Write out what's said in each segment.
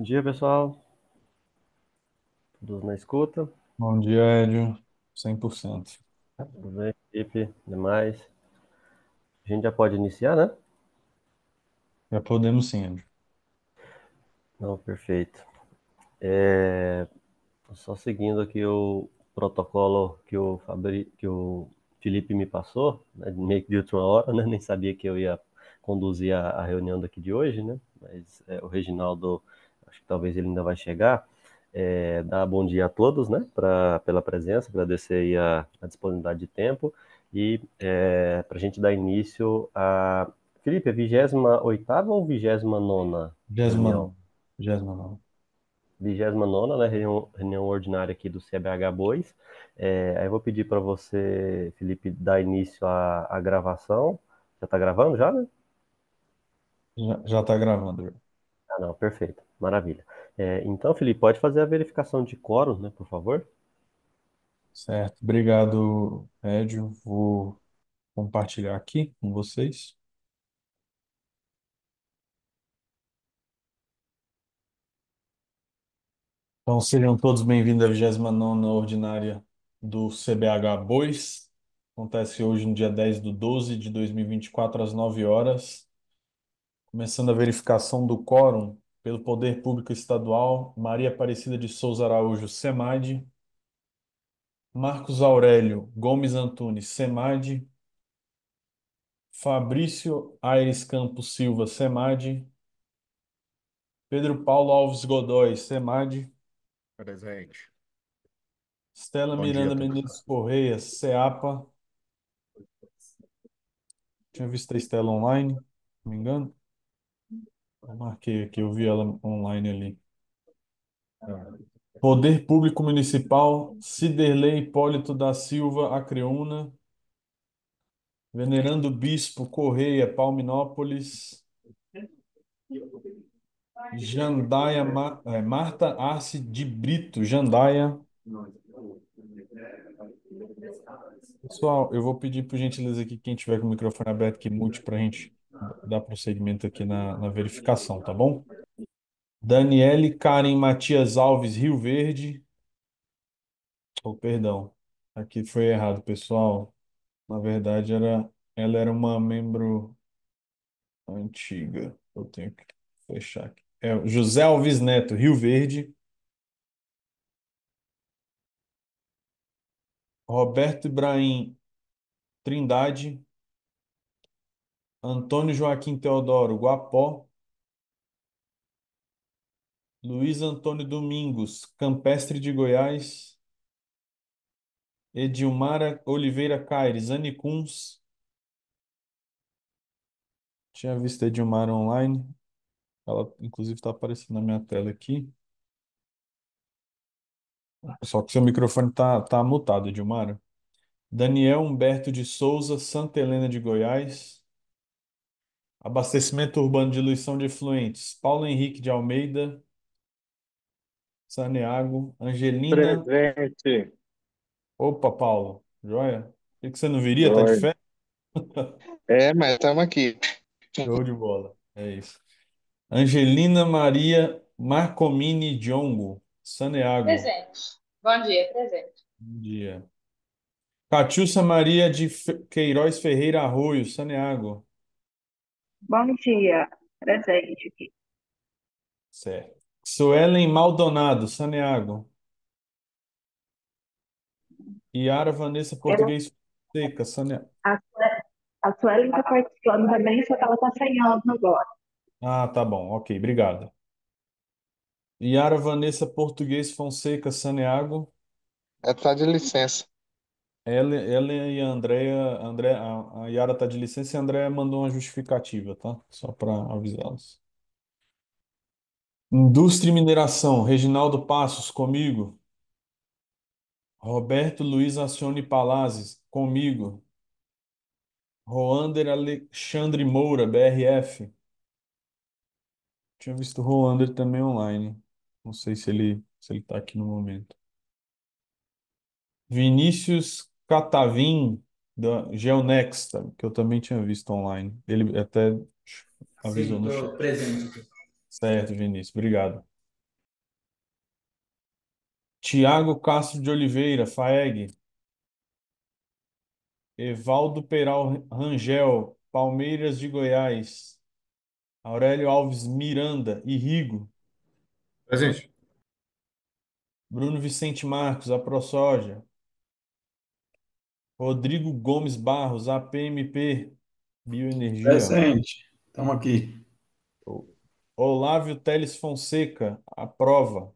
Bom dia, pessoal. Todos na escuta. Bom dia, Hélio. 100%. Tudo bem, Felipe? Demais. A gente já pode iniciar, né? Já podemos sim, Hélio. Não, perfeito. Só seguindo aqui o protocolo que o Felipe me passou, né, meio que de última hora, né? Nem sabia que eu ia conduzir a reunião daqui de hoje, né? Mas o Reginaldo, acho que talvez ele ainda vai chegar. Dar bom dia a todos, né? Pela presença, agradecer aí a disponibilidade de tempo e para a gente dar início a. Felipe, é 28ª ou 29ª Vigésima reunião? não. 29. 29ª, né, reunião ordinária aqui do CBH Bois. Aí eu vou pedir para você, Felipe, dar início à gravação. Já está gravando já, né? Já está gravando. Já. Ah, não, perfeito. Maravilha. Então, Felipe, pode fazer a verificação de quórum, né, por favor? Certo. Obrigado, Hélio. Vou compartilhar aqui com vocês. Então, sejam todos bem-vindos à 29ª ordinária do CBH Bois. Acontece hoje no dia 10/12/2024, às 9 horas. Começando a verificação do quórum pelo Poder Público Estadual, Maria Aparecida de Souza Araújo, SEMAD. Marcos Aurélio Gomes Antunes, SEMAD. Fabrício Aires Campos Silva, SEMAD. Pedro Paulo Alves Godoy, SEMAD. Presente. Stella Bom dia a Miranda todos. Menezes Correia, SEAPA. Tinha visto a Stella online, se não me engano. Eu marquei aqui, eu vi ela online ali. Poder Público Municipal, Ciderley Hipólito da Silva, Acreúna. Venerando Bispo Correia, Palminópolis. Marta Arce de Brito, Jandaia. Pessoal, eu vou pedir por gentileza aqui, quem tiver com o microfone aberto, que mute para a gente dar prosseguimento aqui na verificação, tá bom? Daniele Karen Matias Alves, Rio Verde. Oh, perdão, aqui foi errado, pessoal. Na verdade, ela era uma membro antiga. Eu tenho que fechar aqui. É, José Alves Neto, Rio Verde. Roberto Ibrahim Trindade. Antônio Joaquim Teodoro, Guapó. Luiz Antônio Domingos, Campestre de Goiás. Edilmara Oliveira Caires, Anicuns. Tinha visto a Edilmara online. Ela, inclusive, está aparecendo na minha tela aqui. Só que seu microfone tá mutado, Edilmara. Daniel Humberto de Souza, Santa Helena de Goiás. Abastecimento Urbano, Diluição de Efluentes. Paulo Henrique de Almeida, Saneago. Angelina. Presente. Opa, Paulo. Joia? Por que você não viria? Tá de Oi. fé? Mas estamos aqui. Show de bola. É isso. Angelina Maria Marcomini Diongo, Saneago. Presente. Bom dia, presente. Bom dia. Catiúcia Maria de Queiroz Ferreira Arroio, Saneago. Bom dia, presente aqui. Certo. Suelen Maldonado, Saneago. Yara Vanessa Ela, Português Seca, Saneago. a Suelen está participando também, só que ela está sem áudio agora. Ah, tá bom. Ok, obrigado. Yara Vanessa Português Fonseca, Saneago. É, tá de licença. Ela e a André, a Yara tá de licença e a André mandou uma justificativa, tá? Só para avisá-los. Indústria e Mineração, Reginaldo Passos, comigo. Roberto Luiz Acione Palazes, comigo. Roander Alexandre Moura, BRF. Tinha visto o Roander também online. Não sei se ele tá aqui no momento. Vinícius Catavim, da Geonext, que eu também tinha visto online. Ele até avisou Sim, no estou chat. presente aqui. Certo, Vinícius, obrigado. Tiago Castro de Oliveira, FAEG. Evaldo Peral Rangel, Palmeiras de Goiás. Aurélio Alves Miranda, Irrigo. Presente. Bruno Vicente Marcos, AproSoja. Rodrigo Gomes Barros, APMP, Bioenergia. Presente. Estamos aqui. Olávio Teles Fonseca, aprova.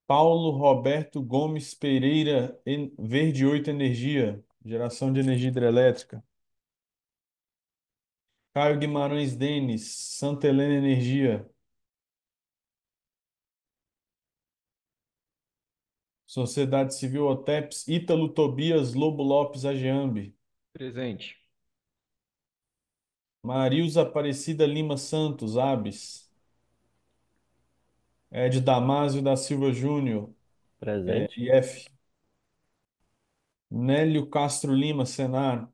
Paulo Roberto Gomes Pereira, Verde 8 Energia, geração de energia hidrelétrica. Caio Guimarães Denis, Santa Helena Energia. Sociedade Civil OTEPS, Ítalo Tobias Lobo Lopes Ageambi. Presente. Marilza Aparecida Lima Santos, ABS. Ed Damásio da Silva Júnior, Presente. IF. Nélio Castro Lima, Senar.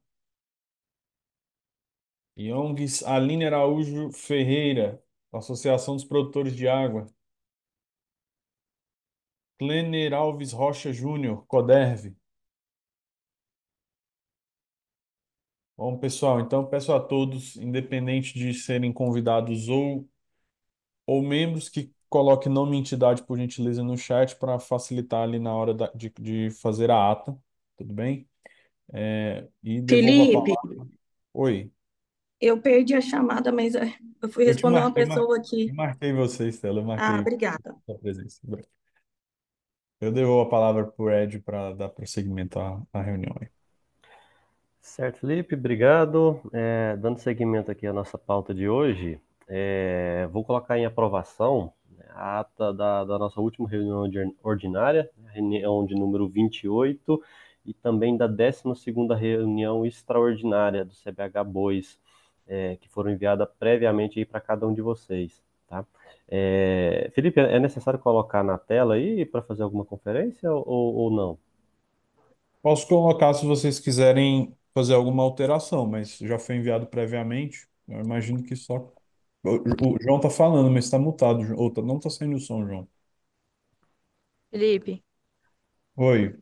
Yongs Aline Araújo Ferreira, Associação dos Produtores de Água. Klener Alves Rocha Júnior, Coderv. Bom, pessoal, então peço a todos, independente de serem convidados ou membros, que coloquem nome e entidade, por gentileza, no chat para facilitar ali na hora de fazer a ata, tudo bem? E devolvo a Felipe, palavra. Oi, eu perdi a chamada, mas eu fui eu te responder uma marquei, pessoa eu aqui. marquei você, Estela, eu Ah, marquei obrigada. a presença. Eu devolvo a palavra para o Ed para dar prosseguimento à reunião aí. Certo, Felipe, obrigado. Dando seguimento aqui à nossa pauta de hoje, vou colocar em aprovação, né, a ata da nossa última reunião ordinária, reunião de número 28, e também da 12ª reunião extraordinária do CBH Bois, que foram enviadas previamente para cada um de vocês, tá? Felipe, é necessário colocar na tela aí para fazer alguma conferência ou não? Posso colocar se vocês quiserem fazer alguma alteração, mas já foi enviado previamente. Eu imagino que só. O João tá falando, mas está mutado. Ou não tá saindo o som, João. Felipe, Oi.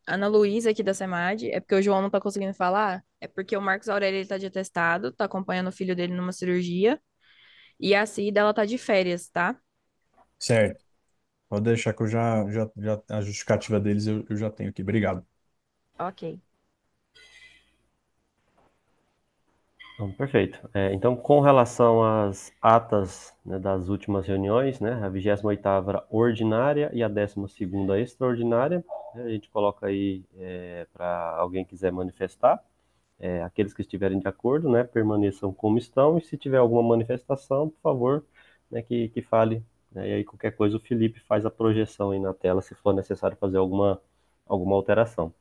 Ana Luísa aqui da SEMAD, é porque o João não tá conseguindo falar, é porque o Marcos Aurélio ele tá de atestado, tá acompanhando o filho dele numa cirurgia, e a Cida, ela tá de férias, tá? Certo. Pode deixar que eu já a justificativa deles eu já tenho aqui. Obrigado. Ok. Então, perfeito. Então, com relação às atas, né, das últimas reuniões, né, a 28ª ordinária e a 12ª extraordinária, né, a gente coloca aí para alguém quiser manifestar. Aqueles que estiverem de acordo, né, permaneçam como estão, e se tiver alguma manifestação, por favor, né, que fale, né, e aí qualquer coisa o Felipe faz a projeção aí na tela, se for necessário fazer alguma alteração.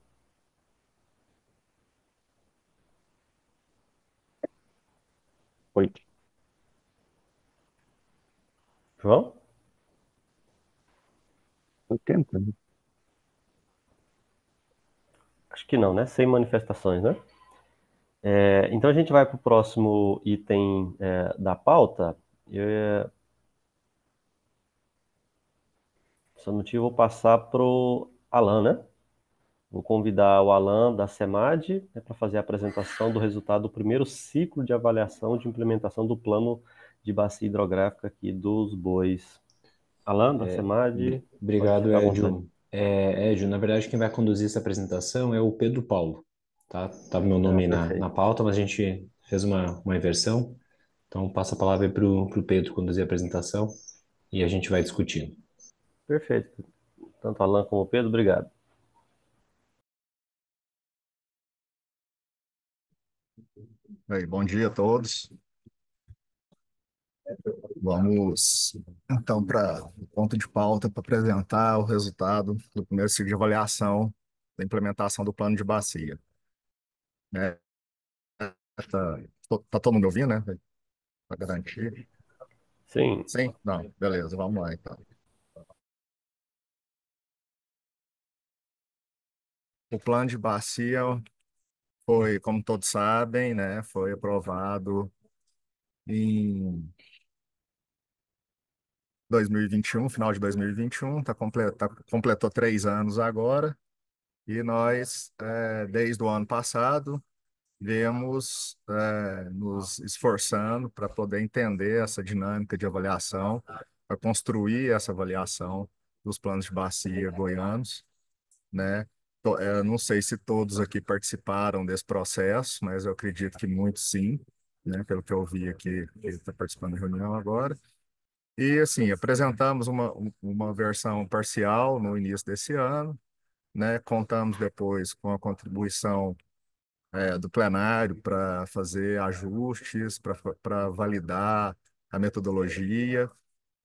Oi. João? Tô tentando. Acho que não, né? Sem manifestações, né? Então a gente vai para o próximo item da pauta. Só não vou passar para o Alan, né? Vou convidar o Alan da SEMAD, né, para fazer a apresentação do resultado do primeiro ciclo de avaliação de implementação do plano de bacia hidrográfica aqui dos bois. Alan, da SEMAD, pode Obrigado, ficar à vontade. Edio. Edio, na verdade, quem vai conduzir essa apresentação é o Pedro Paulo, tá? Tá meu nome na Perfeito. pauta, mas a gente fez uma inversão. Então, passa a palavra para o Pedro conduzir a apresentação e a gente vai discutindo. Perfeito. Tanto Alan como o Pedro, obrigado. Bom dia a todos. Vamos então para o ponto de pauta para apresentar o resultado do primeiro ciclo de avaliação da implementação do plano de bacia. Né? Tá todo mundo ouvindo, né? Para garantir. Sim, Sim? Não, beleza, vamos lá então. O plano de bacia foi, como todos sabem, né? Foi aprovado em 2021, final de 2021, completou 3 anos agora, e nós, desde o ano passado, viemos nos esforçando para poder entender essa dinâmica de avaliação, para construir essa avaliação dos planos de bacia goianos, né? Não sei se todos aqui participaram desse processo, mas eu acredito que muitos sim, né? Pelo que eu vi aqui, ele está participando da reunião agora. E, assim, apresentamos uma versão parcial no início desse ano, né? Contamos depois com a contribuição do plenário para fazer ajustes, para validar a metodologia,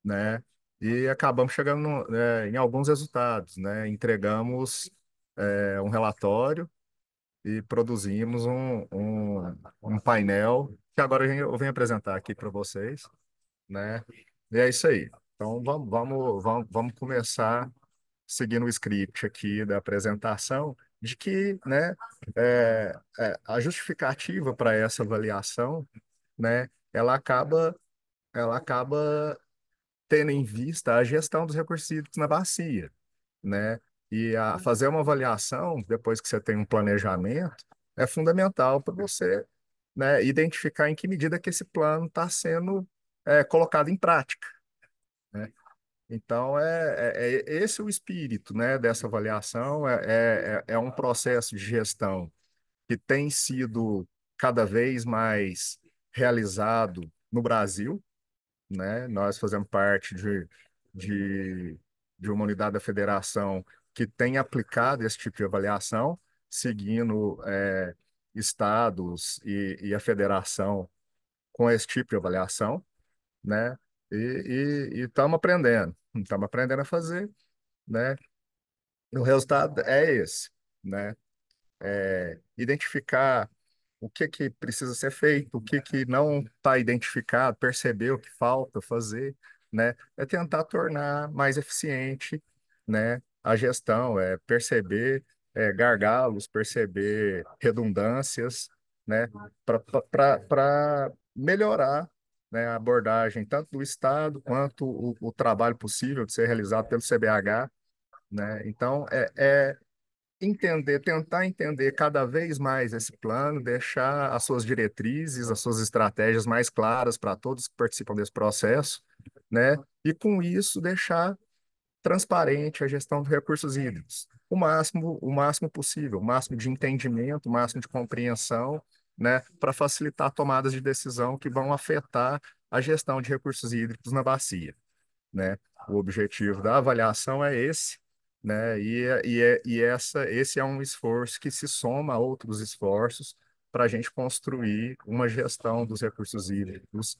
né? E acabamos chegando em alguns resultados, né? Entregamos um relatório e produzimos um painel que agora eu venho apresentar aqui para vocês, né? E é isso aí. Então vamos começar seguindo o script aqui da apresentação de que, né, a justificativa para essa avaliação, né, ela acaba tendo em vista a gestão dos recursos hídricos na bacia, né? E fazer uma avaliação depois que você tem um planejamento é fundamental para você, né, identificar em que medida que esse plano está sendo colocado em prática, né? Então, é esse o espírito, né, dessa avaliação. É um processo de gestão que tem sido cada vez mais realizado no Brasil, né? Nós fazemos parte de, de uma unidade da federação que tem aplicado esse tipo de avaliação, seguindo estados e a federação com esse tipo de avaliação, né? E estamos aprendendo a fazer, né? O resultado é esse, né? Identificar o que que precisa ser feito, o que que não está identificado, perceber o que falta fazer, né? É tentar tornar mais eficiente, né, a gestão, perceber gargalos, perceber redundâncias, né, para melhorar, né, a abordagem tanto do Estado quanto o trabalho possível de ser realizado pelo CBH, né? Então, tentar entender cada vez mais esse plano, deixar as suas diretrizes, as suas estratégias mais claras para todos que participam desse processo, né? E com isso deixar transparente a gestão de recursos hídricos, o máximo possível, o máximo de entendimento, o máximo de compreensão, né? Para facilitar tomadas de decisão que vão afetar a gestão de recursos hídricos na bacia, né? O objetivo da avaliação é esse, né? Esse é um esforço que se soma a outros esforços para a gente construir uma gestão dos recursos hídricos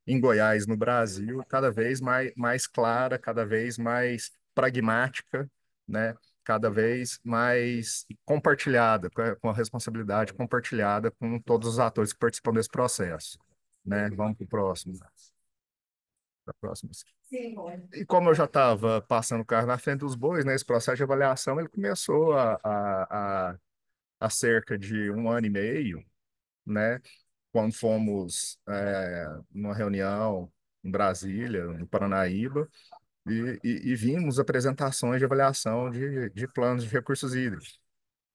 em Goiás, no Brasil, cada vez mais clara, cada vez mais pragmática, né? Cada vez mais compartilhada, com a responsabilidade compartilhada com todos os atores que participam desse processo, né? Vamos para o próximo. Para próximo. E como eu já estava passando o carro na frente dos bois, né, esse processo de avaliação ele começou há cerca de 1 ano e meio, né, quando fomos numa reunião em Brasília, no Paranaíba, e vimos apresentações de avaliação de planos de recursos hídricos,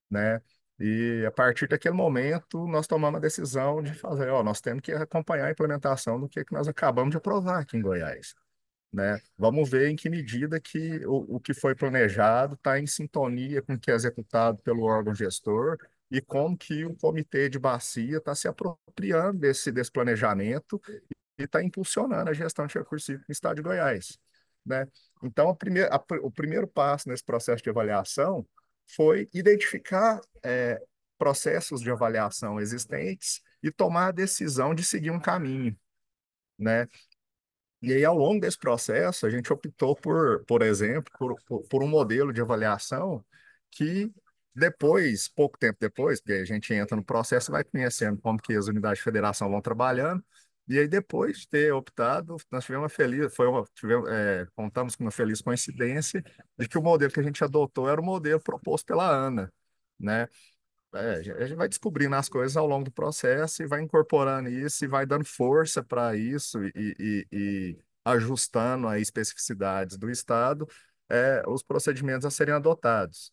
né? E a partir daquele momento nós tomamos a decisão de fazer, ó, nós temos que acompanhar a implementação do que nós acabamos de aprovar aqui em Goiás, né? Vamos ver em que medida que o que foi planejado está em sintonia com o que é executado pelo órgão gestor e como que o comitê de bacia está se apropriando desse planejamento e está impulsionando a gestão de recursos hídricos no estado de Goiás, né? Então, o primeiro passo nesse processo de avaliação foi identificar processos de avaliação existentes e tomar a decisão de seguir um caminho, né? E aí, ao longo desse processo, a gente optou por exemplo, por um modelo de avaliação que depois, pouco tempo depois, porque a gente entra no processo e vai conhecendo como que as unidades de federação vão trabalhando, e aí depois de ter optado, nós tivemos contamos com uma feliz coincidência de que o modelo que a gente adotou era o modelo proposto pela ANA, né? A gente vai descobrindo as coisas ao longo do processo e vai incorporando isso e vai dando força para isso ajustando as especificidades do estado, os procedimentos a serem adotados.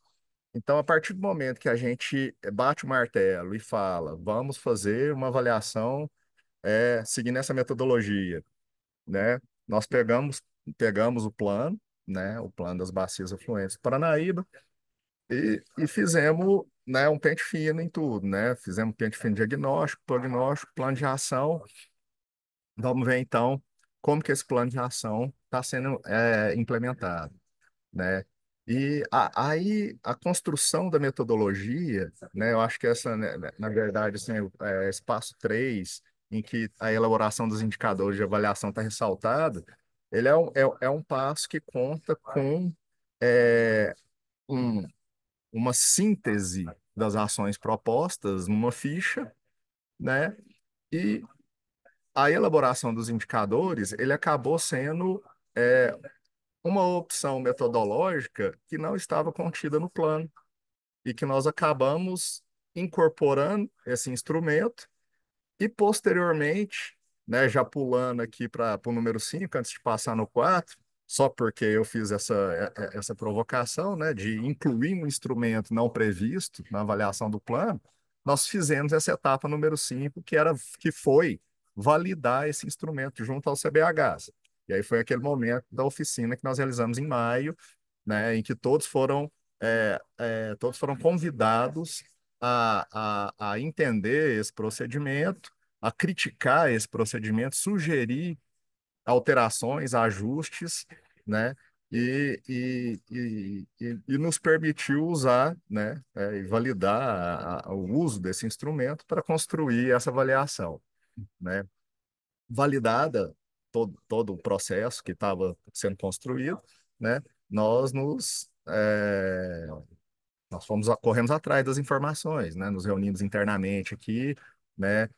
Então, a partir do momento que a gente bate o martelo e fala, vamos fazer uma avaliação seguindo essa metodologia, né? Nós pegamos o plano, né? O plano das bacias afluentes do Paranaíba e fizemos, né, um pente fino em tudo, né? Fizemos pente fino diagnóstico, prognóstico, plano de ação. Vamos ver então como que esse plano de ação está sendo implementado, né? Aí a construção da metodologia, né? Eu acho que essa, né, na verdade, assim, esse passo 3, em que a elaboração dos indicadores de avaliação está ressaltado, ele é um passo que conta com é, um- uma síntese das ações propostas numa ficha, né? E a elaboração dos indicadores, ele acabou sendo é, uma opção metodológica que não estava contida no plano e que nós acabamos incorporando esse instrumento e posteriormente, né, já pulando aqui para o número 5 antes de passar no 4 só porque eu fiz essa provocação, né, de incluir um instrumento não previsto na avaliação do plano, nós fizemos essa etapa número 5 que foi validar esse instrumento junto ao CBHs. E aí foi aquele momento da oficina que nós realizamos em maio, né, em que todos foram convidados a entender esse procedimento, a criticar esse procedimento, sugerir alterações, ajustes, né? E nos permitiu usar, né, e validar o uso desse instrumento para construir essa avaliação, né? Validada todo o processo que estava sendo construído, né? Nós nos nós corremos atrás das informações, né? Nos reunimos internamente aqui, né?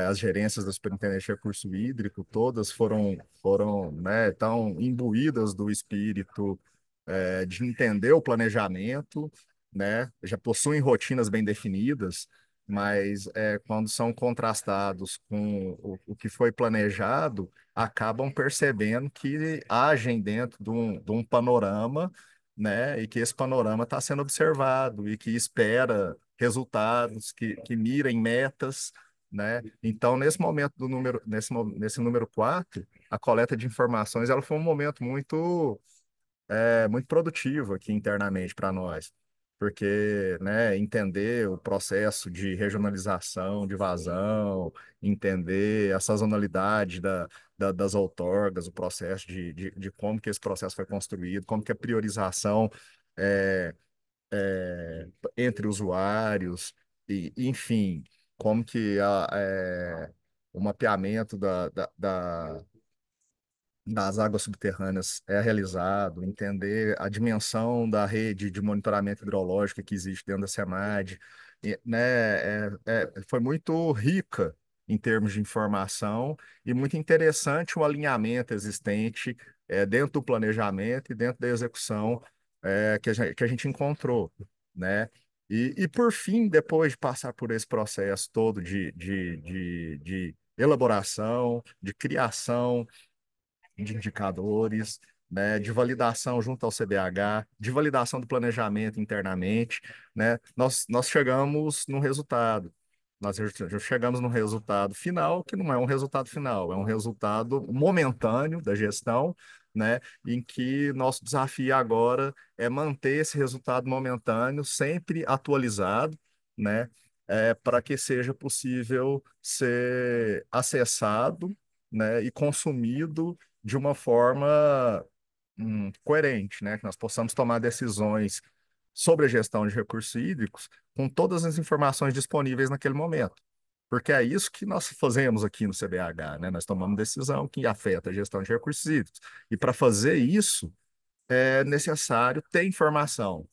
As gerências da Superintendência de Recurso Hídrico, todas foram, né, tão imbuídas do espírito de entender o planejamento, né? Já possuem rotinas bem definidas, mas quando são contrastados com o que foi planejado, acabam percebendo que agem dentro de um panorama, né? E que esse panorama está sendo observado e que espera resultados, que mira em metas, né? Então, nesse momento nesse número 4, a coleta de informações, ela foi um momento muito produtivo aqui internamente para nós, porque, né, entender o processo de regionalização, de vazão, entender a sazonalidade das outorgas, o processo de como que esse processo foi construído, como que a priorização é, entre usuários, enfim, como que o mapeamento das águas subterrâneas é realizado, entender a dimensão da rede de monitoramento hidrológico que existe dentro da SEMAD, né, foi muito rica em termos de informação e muito interessante o alinhamento existente dentro do planejamento e dentro da execução que a gente encontrou, né? E por fim, depois de passar por esse processo todo de elaboração, de criação, de indicadores, né, de validação junto ao CBH, de validação do planejamento internamente, né, nós chegamos no resultado. Nós já chegamos no resultado final, que não é um resultado final, é um resultado momentâneo da gestão, né, em que nosso desafio agora é manter esse resultado momentâneo sempre atualizado, né, para que seja possível ser acessado, né, e consumido de uma forma coerente, né? Que nós possamos tomar decisões sobre a gestão de recursos hídricos com todas as informações disponíveis naquele momento. Porque é isso que nós fazemos aqui no CBH, né? Nós tomamos decisão que afeta a gestão de recursos hídricos. E para fazer isso, é necessário ter informação.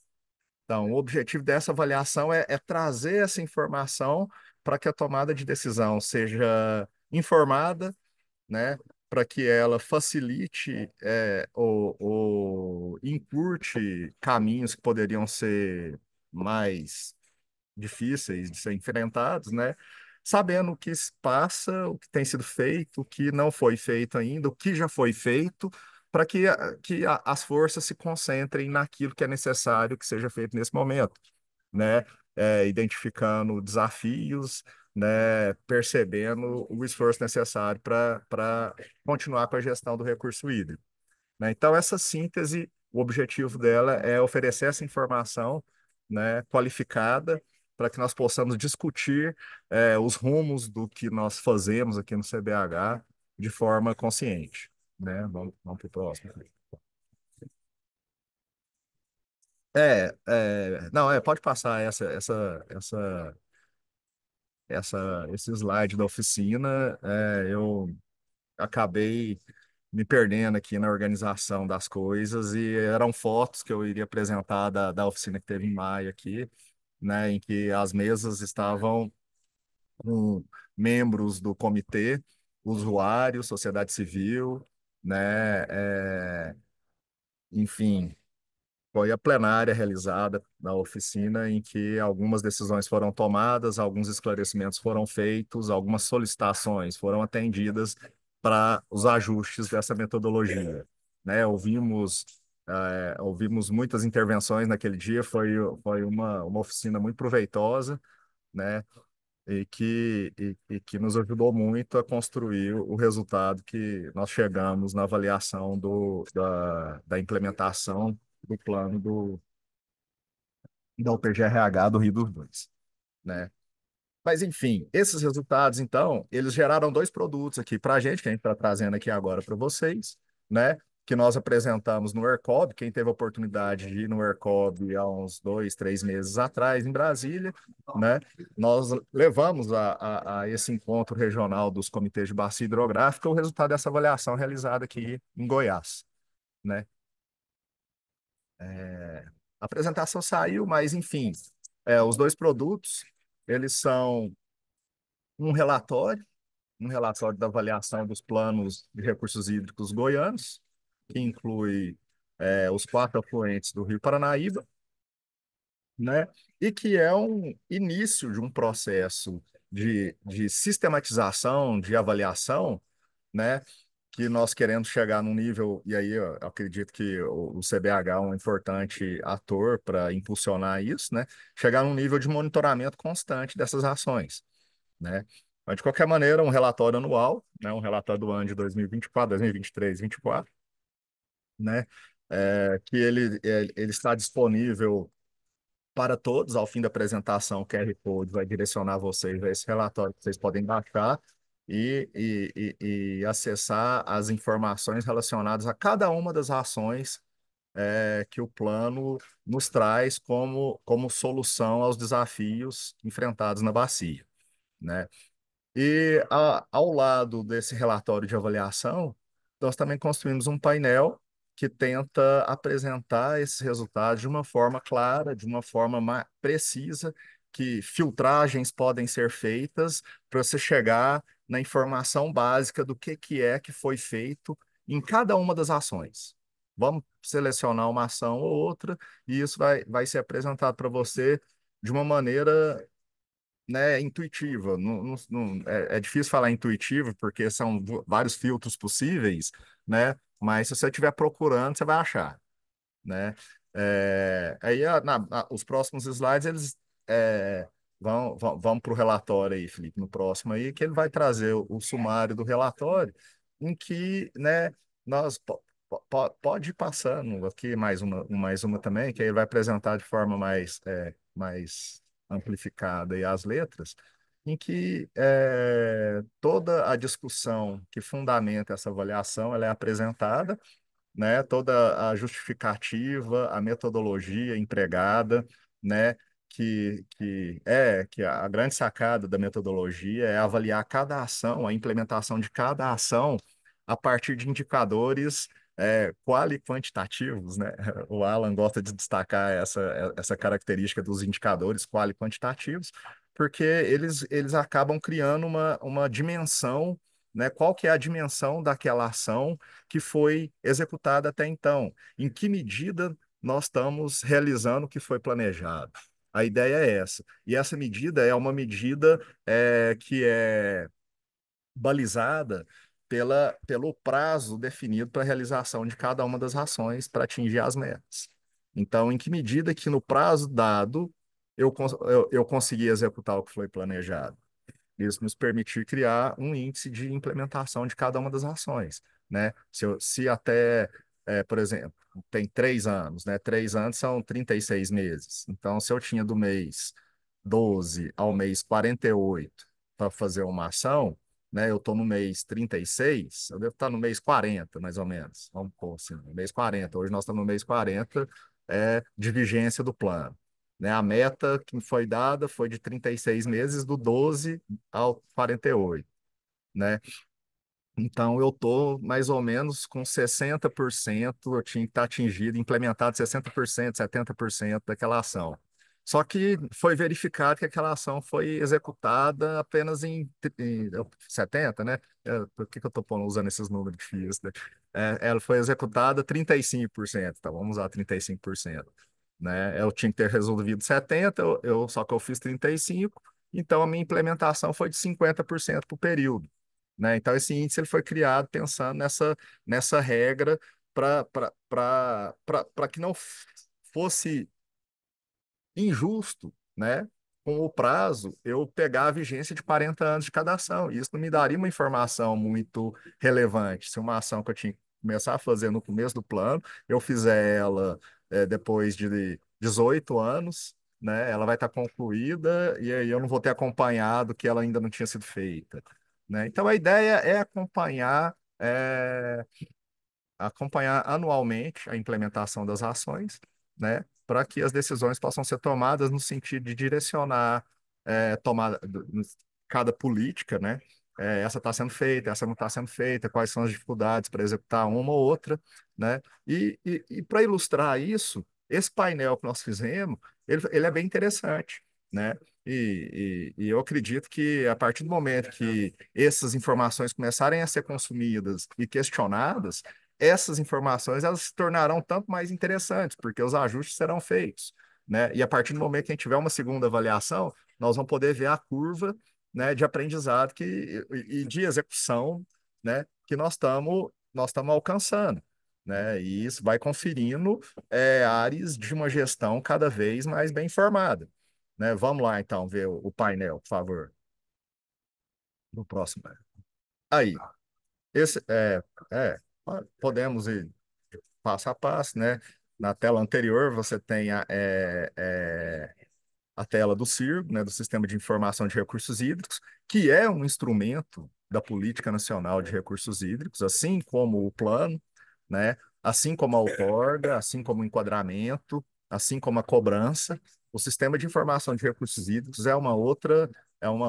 Então, o objetivo dessa avaliação é trazer essa informação para que a tomada de decisão seja informada, né, para que ela facilite ou encurte caminhos que poderiam ser mais difíceis de ser enfrentados, né, sabendo o que se passa, o que tem sido feito, o que não foi feito ainda, o que já foi feito, para que as forças se concentrem naquilo que é necessário que seja feito nesse momento, né? Identificando desafios, né? Percebendo o esforço necessário para continuar com a gestão do recurso hídrico, né? Então, essa síntese, o objetivo dela é oferecer essa informação, né, qualificada para que nós possamos discutir os rumos do que nós fazemos aqui no CBH de forma consciente, né? Vamos para o próximo. Não, pode passar esse slide da oficina. Eu acabei me perdendo aqui na organização das coisas e eram fotos que eu iria apresentar da oficina que teve em maio aqui, né, em que as mesas estavam com membros do comitê, usuários, sociedade civil, né, enfim, foi a plenária realizada na oficina em que algumas decisões foram tomadas, alguns esclarecimentos foram feitos, algumas solicitações foram atendidas para os ajustes dessa metodologia, né? Ouvimos muitas intervenções naquele dia, foi uma oficina muito proveitosa, né? E que nos ajudou muito a construir o resultado que nós chegamos na avaliação da implementação do plano da UPGRH do Rio dos Dois, né? Mas, enfim, esses resultados, então, eles geraram dois produtos aqui para a gente, que a gente está trazendo aqui agora para vocês, né? Que nós apresentamos no ERCOB. Quem teve a oportunidade de ir no ERCOB há uns 2, 3 meses atrás, em Brasília, né? Nós levamos a esse encontro regional dos comitês de bacia hidrográfica o resultado dessa avaliação realizada aqui em Goiás, né? A apresentação saiu, mas, enfim, os dois produtos, eles são um relatório, um relatório da avaliação dos planos de recursos hídricos goianos, que inclui os 4 afluentes do Rio Paranaíba, né? E que é um início de um processo de sistematização, de avaliação, né? Que nós queremos chegar num nível, e aí eu acredito que o CBH é um importante ator para impulsionar isso, né? Chegar num nível de monitoramento constante dessas ações, né? Mas, de qualquer maneira, um relatório anual, né? Um relatório do ano de 2024, 2023, 2024, né? Que ele está disponível para todos. Ao fim da apresentação, o QR Code vai direcionar vocês a esse relatório que vocês podem baixar e acessar as informações relacionadas a cada uma das ações que o plano nos traz como solução aos desafios enfrentados na bacia, né? E ao lado desse relatório de avaliação, nós também construímos um painel que tenta apresentar esses resultados de uma forma clara, de uma forma precisa, que filtragens podem ser feitas para você chegar na informação básica do que é que foi feito em cada uma das ações. Vamos selecionar uma ação ou outra, e isso vai ser apresentado para você de uma maneira, né, intuitiva. É difícil falar intuitivo, porque são vários filtros possíveis, né? Mas se você estiver procurando, você vai achar, né? Aí os próximos slides, eles vão para o relatório aí, Felipe, no próximo aí, que ele vai trazer o sumário do relatório, em que, né, nós pode ir passando aqui mais uma também, que aí ele vai apresentar de forma mais amplificada e as letras, em que toda a discussão que fundamenta essa avaliação ela é apresentada, né? Toda a justificativa, a metodologia empregada, né? Que a grande sacada da metodologia é avaliar cada ação, a implementação de cada ação a partir de indicadores quali quantitativos, né? O Alan gosta de destacar essa característica dos indicadores quali quantitativos, porque eles acabam criando uma dimensão, né? Qual que é a dimensão daquela ação que foi executada até então? Em que medida nós estamos realizando o que foi planejado? A ideia é essa. E essa medida é uma medida que é balizada pelo prazo definido para a realização de cada uma das ações para atingir as metas. Então, em que medida que no prazo dado eu consegui executar o que foi planejado? Isso nos permitir criar um índice de implementação de cada uma das ações, né? Se até, por exemplo, tem 3 anos, né? 3 anos são 36 meses. Então, se eu tinha do mês 12 ao mês 48 para fazer uma ação, né? Eu estou no mês 36, eu devo estar no mês 40, mais ou menos. Vamos pôr assim, no mês 40. Hoje nós estamos no mês 40, de vigência do plano, né? A meta que foi dada foi de 36 meses, do 12 ao 48, né? Então, eu estou mais ou menos com 60%, eu tinha que estar atingido, implementado 60%, 70% daquela ação. Só que foi verificado que aquela ação foi executada apenas em 70, né? Por que eu estou usando esses números difíceis, né? Ela foi executada 35%, então vamos usar 35%, né? Eu tinha que ter resolvido 70, só que eu fiz 35, então a minha implementação foi de 50% para o período, né? Então, esse índice ele foi criado pensando nessa regra para que não fosse injusto, né? Com o prazo, eu pegar a vigência de 40 anos de cada ação. E isso não me daria uma informação muito relevante. Se uma ação que eu tinha que começar a fazer no começo do plano, eu fizer ela depois de 18 anos, né? Ela vai estar concluída e aí eu não vou ter acompanhado que ela ainda não tinha sido feita, né? Então, a ideia é acompanhar anualmente a implementação das ações, né, para que as decisões possam ser tomadas no sentido de direcionar, cada política, né? Essa está sendo feita, essa não está sendo feita, quais são as dificuldades para executar uma ou outra, né? E para ilustrar isso, esse painel que nós fizemos, ele é bem interessante, né? E eu acredito que a partir do momento que essas informações começarem a ser consumidas e questionadas, essas informações elas se tornarão tanto mais interessantes, porque os ajustes serão feitos, né? E a partir do momento que a gente tiver uma segunda avaliação, nós vamos poder ver a curva, né, de aprendizado e de execução, né, que nós estamos alcançando, né? E isso vai conferindo áreas de uma gestão cada vez mais bem informada, né? Vamos lá, então, ver o painel, por favor, no próximo. Aí, esse podemos ir passo a passo, né? Na tela anterior, você tem a tela do CIRG, né, do Sistema de Informação de Recursos Hídricos, que é um instrumento da Política Nacional de Recursos Hídricos, assim como o plano, né, assim como a outorga, assim como o enquadramento, assim como a cobrança. O Sistema de Informação de Recursos Hídricos é uma outra, é um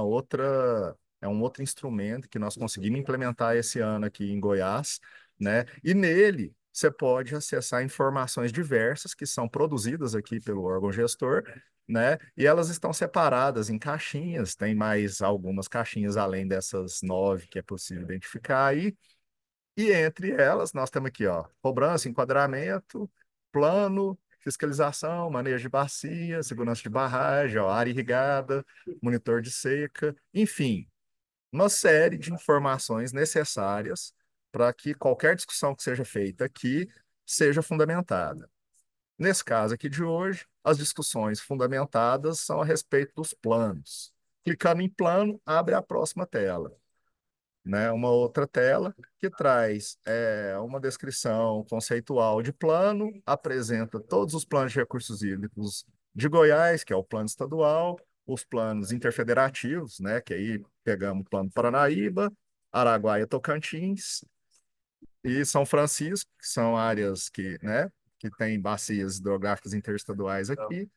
outro instrumento que nós conseguimos implementar esse ano aqui em Goiás, né? E nele você pode acessar informações diversas que são produzidas aqui pelo órgão gestor, né? E elas estão separadas em caixinhas, tem mais algumas caixinhas além dessas 9 que é possível identificar aí. E entre elas, nós temos aqui, ó, cobrança, enquadramento, plano, fiscalização, manejo de bacia, segurança de barragem, ó, área irrigada, monitor de seca, enfim, uma série de informações necessárias para que qualquer discussão que seja feita aqui seja fundamentada. Nesse caso aqui de hoje, as discussões fundamentadas são a respeito dos planos. Clicando em plano, abre a próxima tela, né? Uma outra tela que traz uma descrição conceitual de plano, apresenta todos os planos de recursos hídricos de Goiás, que é o plano estadual, os planos interfederativos, né? Que aí pegamos o plano Paranaíba, Araguaia, Tocantins e São Francisco, que são áreas que têm bacias hidrográficas interestaduais aqui,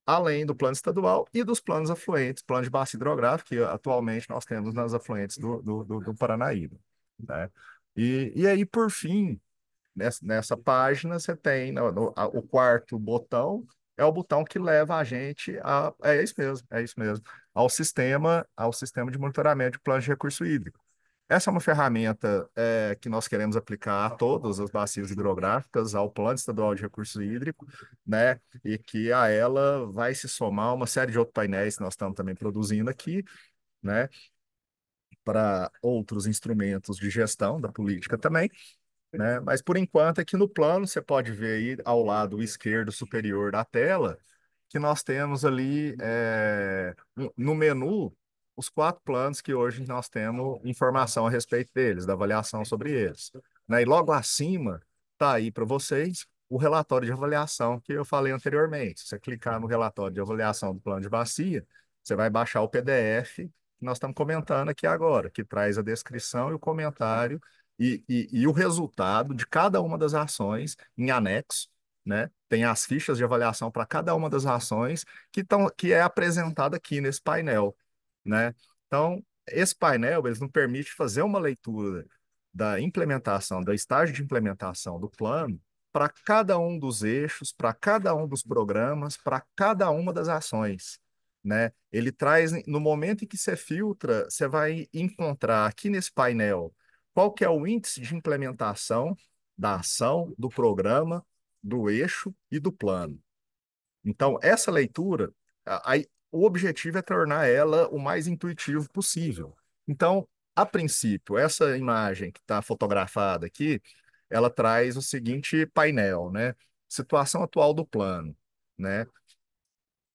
além do plano estadual e dos planos afluentes, plano de bacia hidrográfica, que atualmente nós temos nas afluentes do Paranaíba, né? E aí, por fim, nessa página, você tem o quarto botão, é o botão que leva a gente é isso mesmo, ao sistema de monitoramento de plano de recurso hídrico. essa é uma ferramenta que nós queremos aplicar a todas as bacias hidrográficas, ao Plano Estadual de Recurso Hídrico, né? E que a ela vai se somar uma série de outros painéis que nós estamos também produzindo aqui, né? Para outros instrumentos de gestão da política também, né? Mas por enquanto aqui no plano você pode ver aí ao lado esquerdo superior da tela que nós temos ali no menu os 4 planos que hoje nós temos informação a respeito deles, da avaliação sobre eles, né? E logo acima está aí para vocês o relatório de avaliação que eu falei anteriormente. Se você clicar no relatório de avaliação do plano de bacia, você vai baixar o PDF que nós estamos comentando aqui agora, que traz a descrição e o comentário e o resultado de cada uma das ações em anexo, né? Tem as fichas de avaliação para cada uma das ações que é apresentada aqui nesse painel, né? Então, esse painel eles nos permite fazer uma leitura da implementação, da estágio de implementação do plano para cada um dos eixos, para cada um dos programas, para cada uma das ações, né? Ele traz, no momento em que você filtra, você vai encontrar aqui nesse painel qual que é o índice de implementação da ação, do programa, do eixo e do plano. Então, essa leitura, o objetivo é tornar ela o mais intuitivo possível. Então, a princípio, essa imagem que está fotografada aqui, ela traz o seguinte painel, né? Situação atual do plano, né?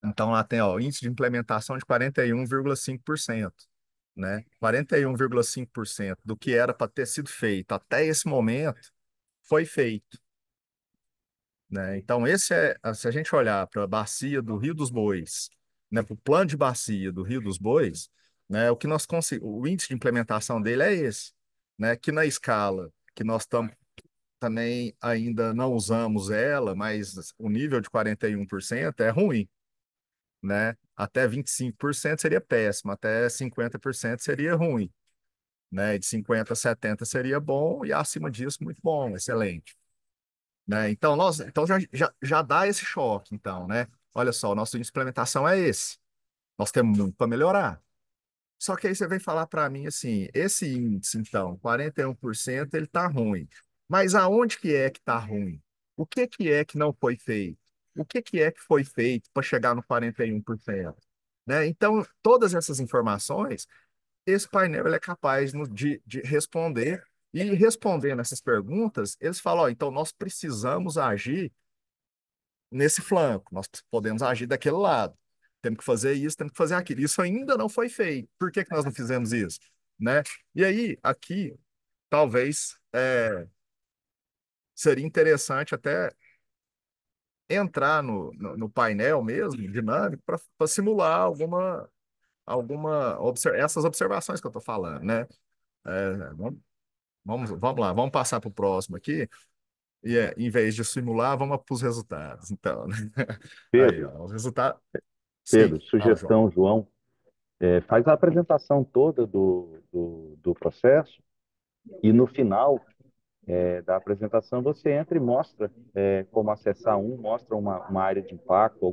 Então, lá tem, ó, índice de implementação de 41,5%, né? 41,5% do que era para ter sido feito até esse momento foi feito, né? Então, se a gente olhar para a bacia do Rio dos Bois, né, para o plano de bacia do Rio dos Bois, né, o que nós o índice de implementação dele é esse, né? Que na escala que nós também ainda não usamos ela, mas o nível de 41% é ruim, né? Até 25% seria péssimo, até 50% seria ruim, né? De 50 a 70 seria bom e acima disso muito bom, excelente, né? Então já dá esse choque, então, né? Olha só, o nosso índice de implementação é esse. Nós temos muito para melhorar. Só que aí você vem falar para mim assim, esse índice, então, 41%, ele está ruim. Mas aonde que está ruim? O que é que não foi feito? O que é que foi feito para chegar no 41%? Né? Então, todas essas informações, esse painel ele é capaz de responder, e respondendo essas perguntas, eles falam, ó, então nós precisamos agir nesse flanco, nós podemos agir daquele lado. Temos que fazer isso, temos que fazer aquilo. Isso ainda não foi feito. Por que que nós não fizemos isso? Né? E aí, aqui, talvez seria interessante até entrar no painel mesmo, dinâmico, para simular essas observações que eu estou falando, né? Vamos lá, vamos passar para o próximo aqui. E em vez de simular, vamos para os resultados. Então, né? Aí, Pedro, ó, os resultados. Sim, Pedro, fala, João. sugestão, João, faz a apresentação toda do processo e no final da apresentação você entra e mostra como acessar mostra uma área de impacto,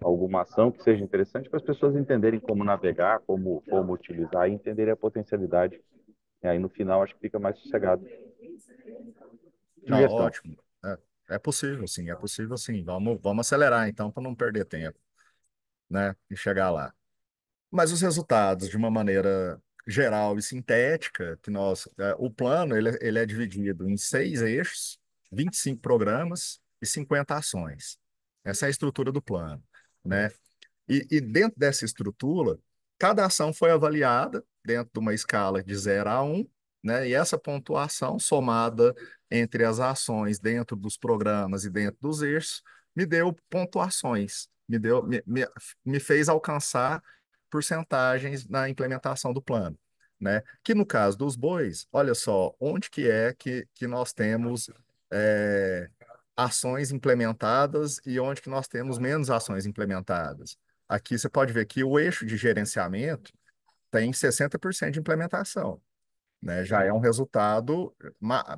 alguma ação que seja interessante para as pessoas entenderem como navegar, como utilizar e entenderem a potencialidade. E aí no final acho que fica mais sossegado. Não, Sugestão. ótimo. É possível, sim, é possível, sim. Vamos acelerar, então, para não perder tempo, né? E chegar lá. Mas os resultados, de uma maneira geral e sintética, o plano ele é dividido em 6 eixos, 25 programas e 50 ações. Essa é a estrutura do plano, né? E dentro dessa estrutura, cada ação foi avaliada dentro de uma escala de 0 a 1, né? E essa pontuação somada entre as ações dentro dos programas e dentro dos eixos me deu pontuações, me fez alcançar porcentagens na implementação do plano, né? Que no caso dos bois, olha só, onde que nós temos ações implementadas e onde que nós temos menos ações implementadas. Aqui você pode ver que o eixo de gerenciamento tem 60% de implementação, né? Já é um resultado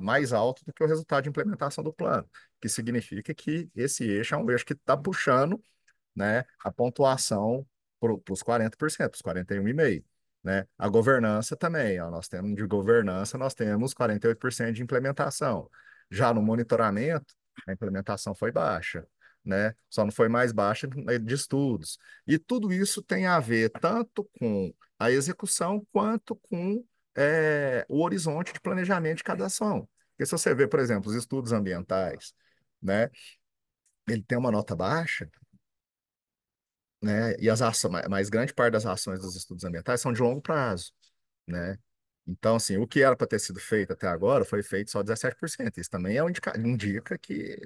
mais alto do que o resultado de implementação do plano, que significa que esse eixo é um eixo que está puxando, né, a pontuação para os 40%, os 41,5%. né? A governança também, ó, nós temos de governança, nós temos 48% de implementação. Já no monitoramento, a implementação foi baixa, né? Só não foi mais baixa de estudos. E tudo isso tem a ver tanto com a execução quanto com o horizonte de planejamento de cada ação. Porque se você vê, por exemplo, os estudos ambientais, né? Ele tem uma nota baixa, né? E as ações, mas grande parte das ações dos estudos ambientais são de longo prazo, né? Então, assim, o que era para ter sido feito até agora foi feito só 17%. Isso também indica que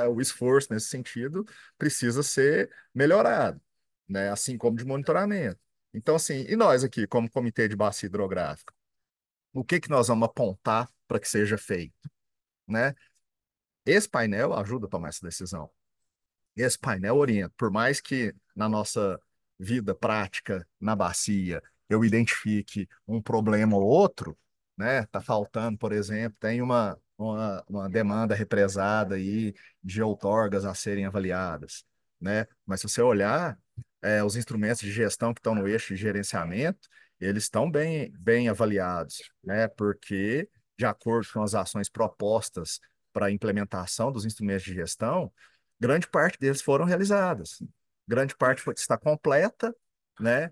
o esforço nesse sentido precisa ser melhorado, né? Assim como de monitoramento. Então, assim, e nós aqui, como Comitê de Bacia Hidrográfica, o que que nós vamos apontar para que seja feito, né? Esse painel ajuda a tomar essa decisão. Esse painel orienta, por mais que na nossa vida prática, na bacia, eu identifique um problema ou outro, né? Tá faltando, por exemplo, tem uma demanda represada aí de outorgas a serem avaliadas, né? Mas se você olhar, os instrumentos de gestão que estão no eixo de gerenciamento, eles estão bem avaliados, né? Porque, de acordo com as ações propostas para a implementação dos instrumentos de gestão, grande parte deles foram realizadas. Grande parte está completa, né?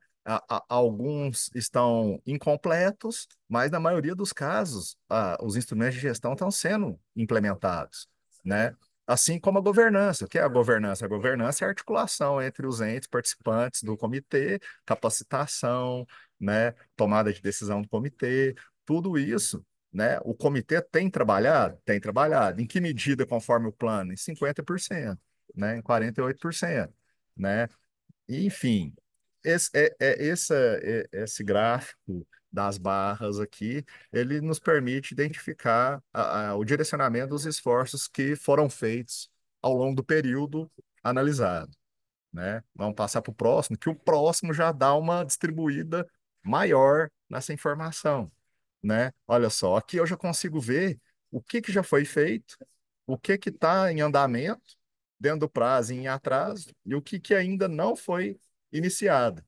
Alguns estão incompletos, mas na maioria dos casos, os instrumentos de gestão estão sendo implementados, né? Assim como a governança. O que é a governança? A governança é a articulação entre os entes participantes do comitê, capacitação, né? Tomada de decisão do comitê, tudo isso, né? O comitê tem trabalhado? Tem trabalhado. Em que medida, conforme o plano? Em 50%, né? Em 48%, né? Enfim, esse gráfico das barras aqui, ele nos permite identificar o direcionamento dos esforços que foram feitos ao longo do período analisado, né? Vamos passar para o próximo, que o próximo já dá uma distribuída maior nessa informação, né? Olha só, aqui eu já consigo ver o que que já foi feito, o que que está em andamento, dentro do prazo e em atraso, e o que que ainda não foi iniciado.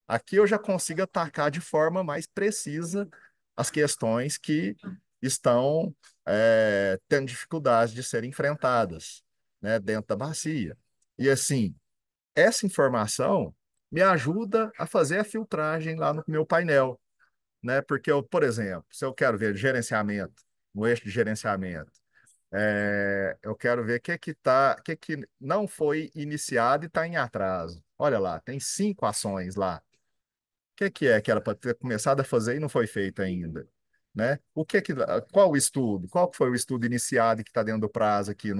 Aqui eu já consigo atacar de forma mais precisa as questões que estão tendo dificuldade de serem enfrentadas, né, dentro da bacia. E assim, essa informação me ajuda a fazer a filtragem lá no meu painel, né? Porque eu, por exemplo, se eu quero ver gerenciamento, no eixo de gerenciamento, eu quero ver o que que não foi iniciado e está em atraso. Olha lá, tem 5 ações lá. O que é que era para ter começado a fazer e não foi feito ainda, né? Qual o estudo? Qual que foi o estudo iniciado e que está dentro do prazo aqui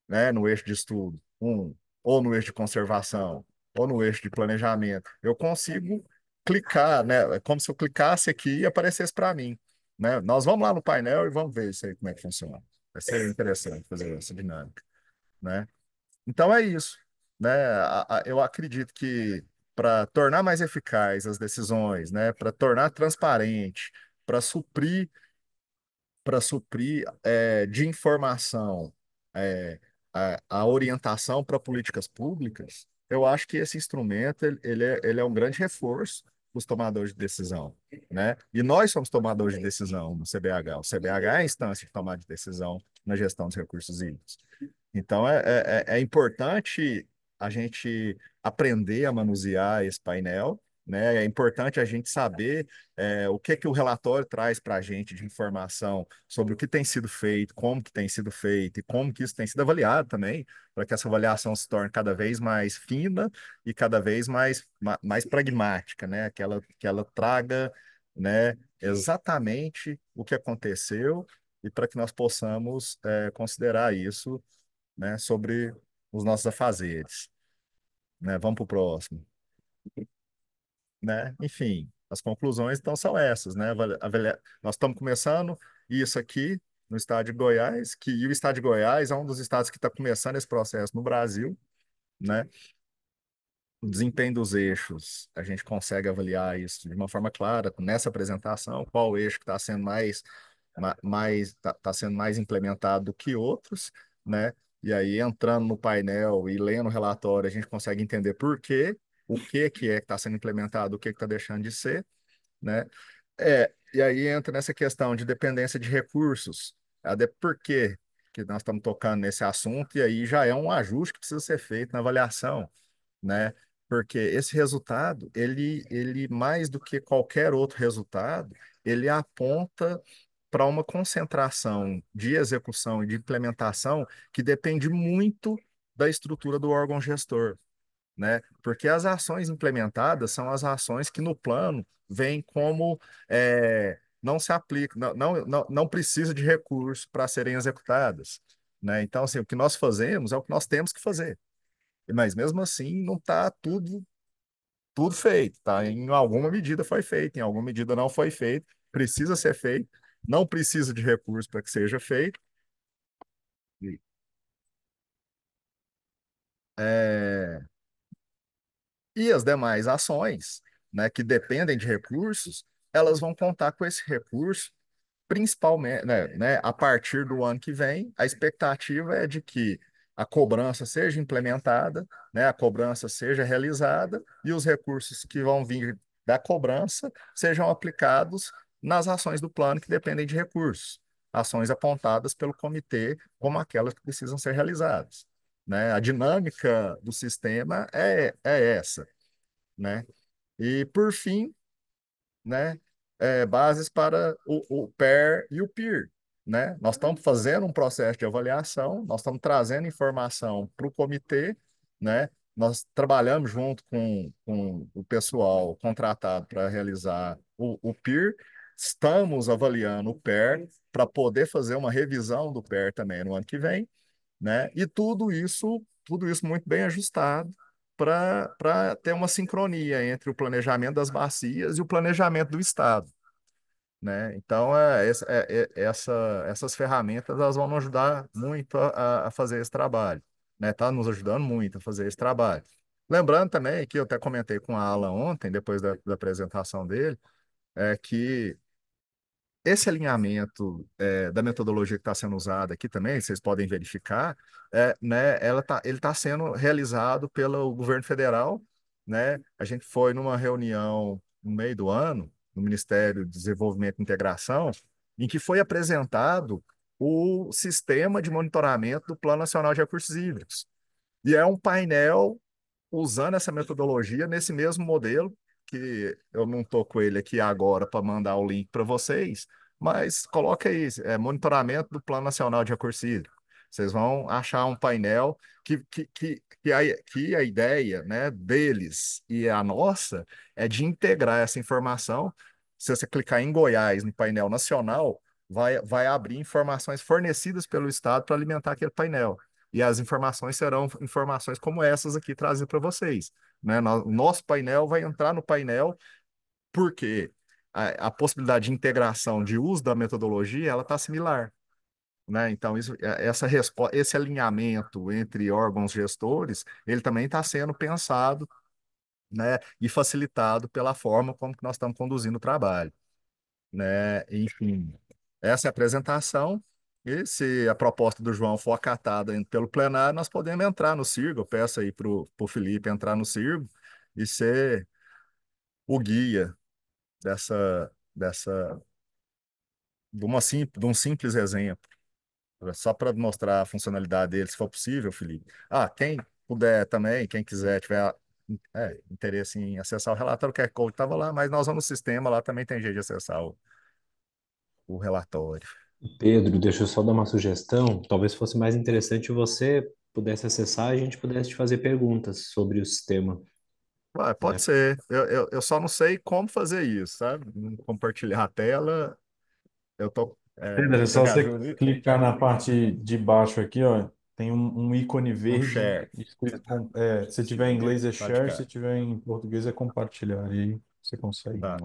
né, no eixo de estudo? Ou no eixo de conservação, ou no eixo de planejamento. Eu consigo clicar, né? É como se eu clicasse aqui e aparecesse para mim, né? Nós vamos lá no painel e vamos ver isso aí como é que funciona. Vai ser interessante fazer essa dinâmica, né? Então é isso, né? Eu acredito que para tornar mais eficaz as decisões, né? Para tornar transparente, para suprir, de informação a orientação para políticas públicas, eu acho que esse instrumento ele é um grande reforço para os tomadores de decisão, né? E nós somos tomadores de decisão no CBH. O CBH é a instância de tomar de decisão na gestão dos recursos hídricos. Então, é importante a gente aprender a manusear esse painel, né? É importante a gente saber o que que o relatório traz para a gente de informação sobre o que tem sido feito, como que tem sido feito e como que isso tem sido avaliado também, para que essa avaliação se torne cada vez mais fina e cada vez mais pragmática, né? Que ela traga, né, exatamente o que aconteceu e para que nós possamos considerar isso, né, sobre os nossos afazeres, né? Vamos para o próximo, né? Enfim, as conclusões então são essas, né? Nós estamos começando isso aqui no estado de Goiás, e o estado de Goiás é um dos estados que está começando esse processo no Brasil, né? O desempenho dos eixos, a gente consegue avaliar isso de uma forma clara nessa apresentação, qual eixo que está sendo tá sendo mais implementado do que outros, né? E aí, entrando no painel e lendo o relatório, a gente consegue entender por quê, o que que está sendo implementado, o que está deixando de ser, né? E aí entra nessa questão de dependência de recursos. Por quê que nós estamos tocando nesse assunto? E aí já é um ajuste que precisa ser feito na avaliação, né? Porque esse resultado, ele mais do que qualquer outro resultado, ele aponta para uma concentração de execução e de implementação que depende muito da estrutura do órgão gestor, né? Porque as ações implementadas são as ações que no plano vêm como não se aplica, não precisa de recurso para serem executadas, né? Então, assim, o que nós fazemos é o que nós temos que fazer. Mas mesmo assim, não está tudo feito, tá? Em alguma medida foi feito, em alguma medida não foi feito, precisa ser feito, não precisa de recurso para que seja feito. É, E as demais ações, né, que dependem de recursos, elas vão contar com esse recurso, principalmente, a partir do ano que vem. A expectativa é de que a cobrança seja implementada, né, a cobrança seja realizada e os recursos que vão vir da cobrança sejam aplicados nas ações do plano que dependem de recursos, ações apontadas pelo comitê como aquelas que precisam ser realizadas, né? A dinâmica do sistema é essa, né? E, por fim, né, bases para o PER e o PIR, né? Nós estamos fazendo um processo de avaliação, nós estamos trazendo informação para o comitê, né? Nós trabalhamos junto com o pessoal contratado para realizar o PIR, estamos avaliando o PER para poder fazer uma revisão do PER também no ano que vem, né? E tudo isso muito bem ajustado para ter uma sincronia entre o planejamento das bacias e o planejamento do Estado, né? Então, essas ferramentas elas vão nos ajudar muito a fazer esse trabalho, né? Tá nos ajudando muito a fazer esse trabalho. Lembrando também que eu até comentei com a Alan ontem, depois da apresentação dele, que esse alinhamento da metodologia que está sendo usada aqui também, vocês podem verificar, né, ele está sendo realizado pelo governo federal, né? A gente foi numa reunião no meio do ano, no Ministério de Desenvolvimento e Integração, em que foi apresentado o sistema de monitoramento do Plano Nacional de Recursos Hídricos. E é um painel usando essa metodologia nesse mesmo modelo, que eu não estou com ele aqui agora para mandar o link para vocês, mas coloca aí, monitoramento do Plano Nacional de Recursos Hídricos. Vocês vão achar um painel que a ideia, né, deles e a nossa é de integrar essa informação. Se você clicar em Goiás, no painel nacional, vai abrir informações fornecidas pelo Estado para alimentar aquele painel. E as informações serão informações como essas aqui trazidas para vocês, né? O nosso painel vai entrar no painel porque a possibilidade de integração de uso da metodologia ela está similar, né? Então esse alinhamento entre órgãos gestores ele também está sendo pensado, né? E facilitado pela forma como que nós estamos conduzindo o trabalho, né? Enfim, essa é a apresentação. E se a proposta do João for acatada pelo plenário, nós podemos entrar no CIRGO. Eu peço aí para o Felipe entrar no CIRGO e ser o guia dessa, de um simples exemplo, só para mostrar a funcionalidade dele, se for possível, Felipe. Quem puder também, quem quiser, tiver interesse em acessar o relatório, o QR Code estava lá, mas nós vamos no sistema, lá também tem jeito de acessar o relatório. Pedro, deixa eu só dar uma sugestão. Talvez fosse mais interessante você pudesse acessar e a gente pudesse te fazer perguntas sobre o sistema, Pode né? ser. Eu só não sei como fazer isso, sabe? Compartilhar a tela. Eu tô. Pedro, é Você só me você ajuda aí? clicar na parte de baixo aqui, ó. Tem um ícone Um verde share. escrito se tiver em inglês é Tá de share, se cá. tiver em português é compartilhar. E aí você consegue. Tá.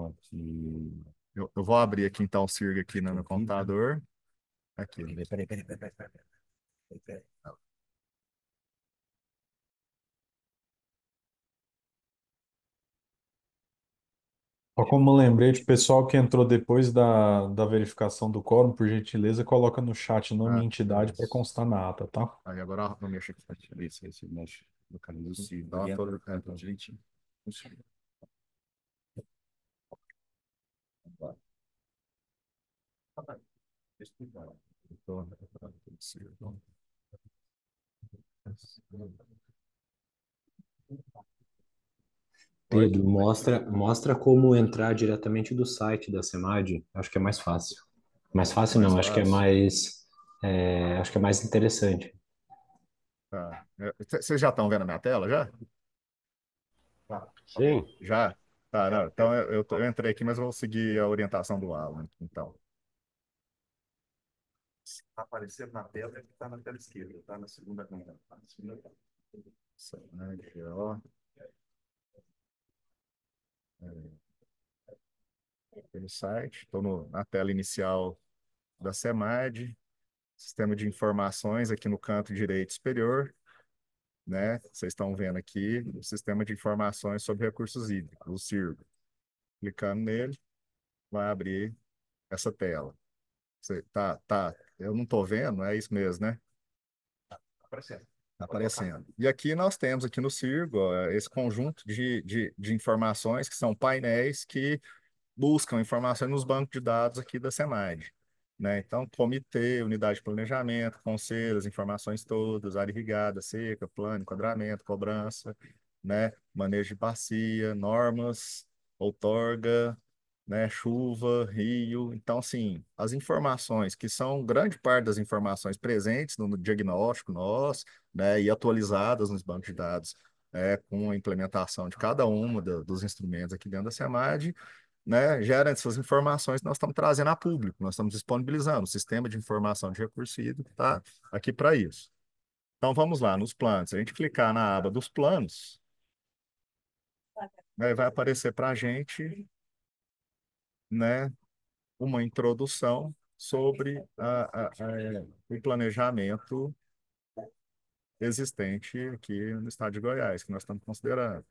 Eu vou abrir aqui então o Sirg aqui no meu computador. Aqui. Peraí. Só como lembrete, o pessoal que entrou depois da verificação do quórum, por gentileza, coloca no chat nome e entidade para constar na ata, tá? Aí agora eu mexo aqui. Isso, mexe no caminho do Sirg. Então, todo canto direitinho. Oi? Pedro, mostra como entrar diretamente do site da SEMAD. Acho que é mais fácil. Mais fácil Mais não, fácil. acho que é mais interessante. Tá. Vocês já estão vendo a minha tela, já? Tá. Ok. Sim, Já? Tá, não. Então eu entrei aqui, mas eu vou seguir a orientação do Alan. Então. Está aparecendo na tela, está na tela esquerda, tá na segunda câmera. Tá na segunda câmera. Aqui, ó. Aqui no site. Estou na tela inicial da SEMAD. Sistema de informações aqui no canto direito superior, né? Vocês estão vendo aqui o Sistema de Informações sobre Recursos Hídricos, o CIRGO. Clicando nele, vai abrir essa tela. Eu não estou vendo, é isso mesmo, né? Aparecendo. Aparecendo. E aqui nós temos aqui no CIRGO ó, esse conjunto de informações que são painéis que buscam informações nos bancos de dados aqui da SEMAD. Né? Então, comitê, unidade de planejamento, conselhos, informações todas, área irrigada, seca, plano, enquadramento, cobrança, né? Manejo de bacia, normas, outorga, né? Chuva, rio. Então, assim, as informações que são grande parte das informações presentes no diagnóstico nosso, né? E atualizadas nos bancos de dados, com a implementação de cada uma dos instrumentos aqui dentro da SEMAD, né, gera essas informações que nós estamos trazendo a público, nós estamos disponibilizando. O sistema de informação de recurso hídrico está aqui para isso. Então vamos lá, nos planos. Se a gente clicar na aba dos planos, né, vai aparecer para a gente, né, uma introdução sobre o planejamento existente aqui no estado de Goiás, que nós estamos considerando.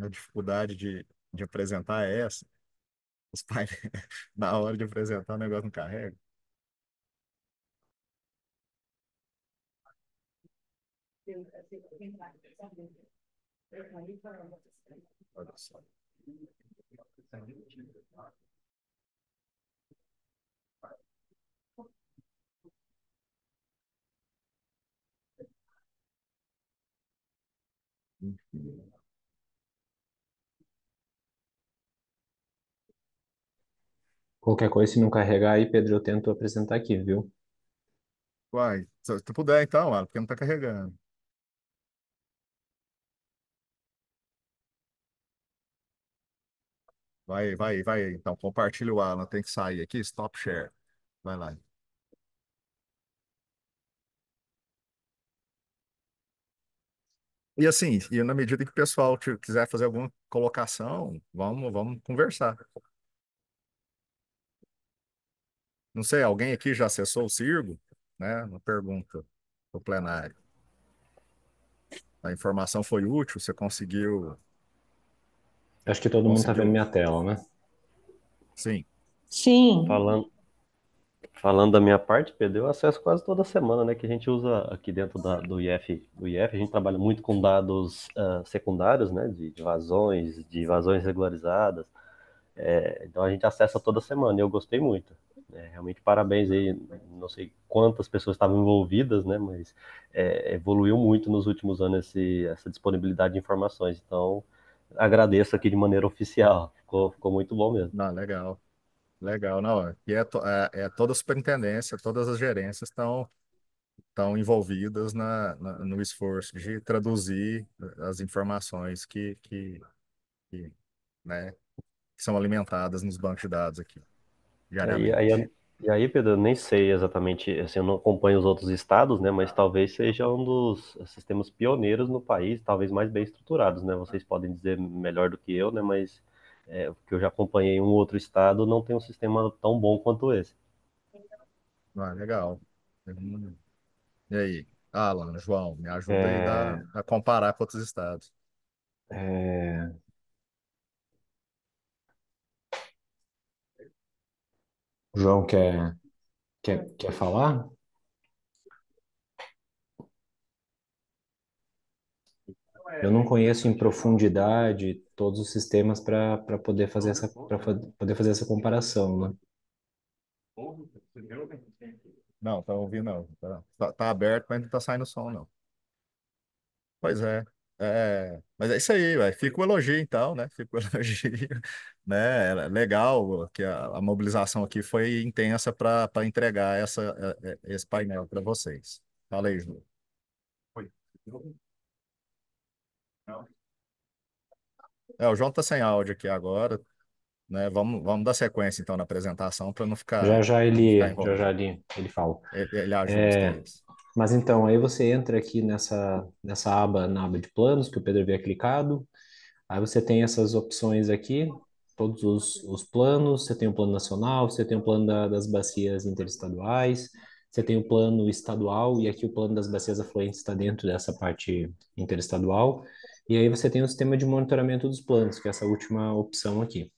A dificuldade de apresentar é essa. Os pais, na hora de apresentar, o negócio não carrega. Olha só. Qualquer coisa, se não carregar aí, Pedro, eu tento apresentar aqui, viu? Uai, se tu puder então, Alan, porque não tá carregando. Vai. Então, compartilha o Alan, tem que sair aqui, stop share. Vai lá. E assim, e na medida que o pessoal quiser fazer alguma colocação, vamos conversar. Não sei, alguém aqui já acessou o Cirgo? Né? Uma pergunta para o plenário. A informação foi útil? Você conseguiu? Acho que todo mundo tá vendo Conseguiu? minha tela, né? Sim. Sim. falando, falando da minha parte, Pedro, eu acesso quase toda semana, né? Que a gente usa aqui dentro do IF, a gente trabalha muito com dados secundários, né? De vazões regularizadas. Então a gente acessa toda semana e eu gostei muito. Realmente parabéns aí, não sei quantas pessoas estavam envolvidas, né? Mas evoluiu muito nos últimos anos essa disponibilidade de informações. Então agradeço aqui de maneira oficial. Ficou muito bom mesmo. Não, legal. Legal, não. E toda a superintendência, todas as gerências estão envolvidas no esforço de traduzir as informações que, né, que são alimentadas nos bancos de dados aqui, É, E aí, diariamente. e aí, Pedro, eu nem sei exatamente, assim, eu não acompanho os outros estados, né, mas talvez seja um dos sistemas pioneiros no país, talvez mais bem estruturados, né, vocês podem dizer melhor do que eu, né, mas o que eu já acompanhei em um outro estado não tem um sistema tão bom quanto esse. Ah, legal. E aí, Alan, João, me ajuda aí É, a comparar com outros estados. é, o João quer falar? Eu não conheço em profundidade todos os sistemas para poder fazer poder fazer essa comparação, né? Não, tá ouvindo não. Tá aberto, mas não tá saindo som, não. Pois é. Mas é isso aí, velho. Fica o elogio, então, né? Fica o elogio, né? É legal que a mobilização aqui foi intensa para entregar esse painel para vocês. Fala aí, Ju. Oi. O João tá sem áudio aqui agora, né? Vamos dar sequência, então, na apresentação para não ficar Já já enrolando. ele fala. Ele ajusta É, isso. mas então, aí você entra aqui nessa aba, na aba de planos, que o Pedro havia clicado. Aí você tem essas opções aqui, todos os planos. Você tem o plano nacional, você tem o plano das bacias interestaduais, você tem o plano estadual, e aqui o plano das bacias afluentes está dentro dessa parte interestadual. E aí você tem o sistema de monitoramento dos planos, que é essa última opção aqui.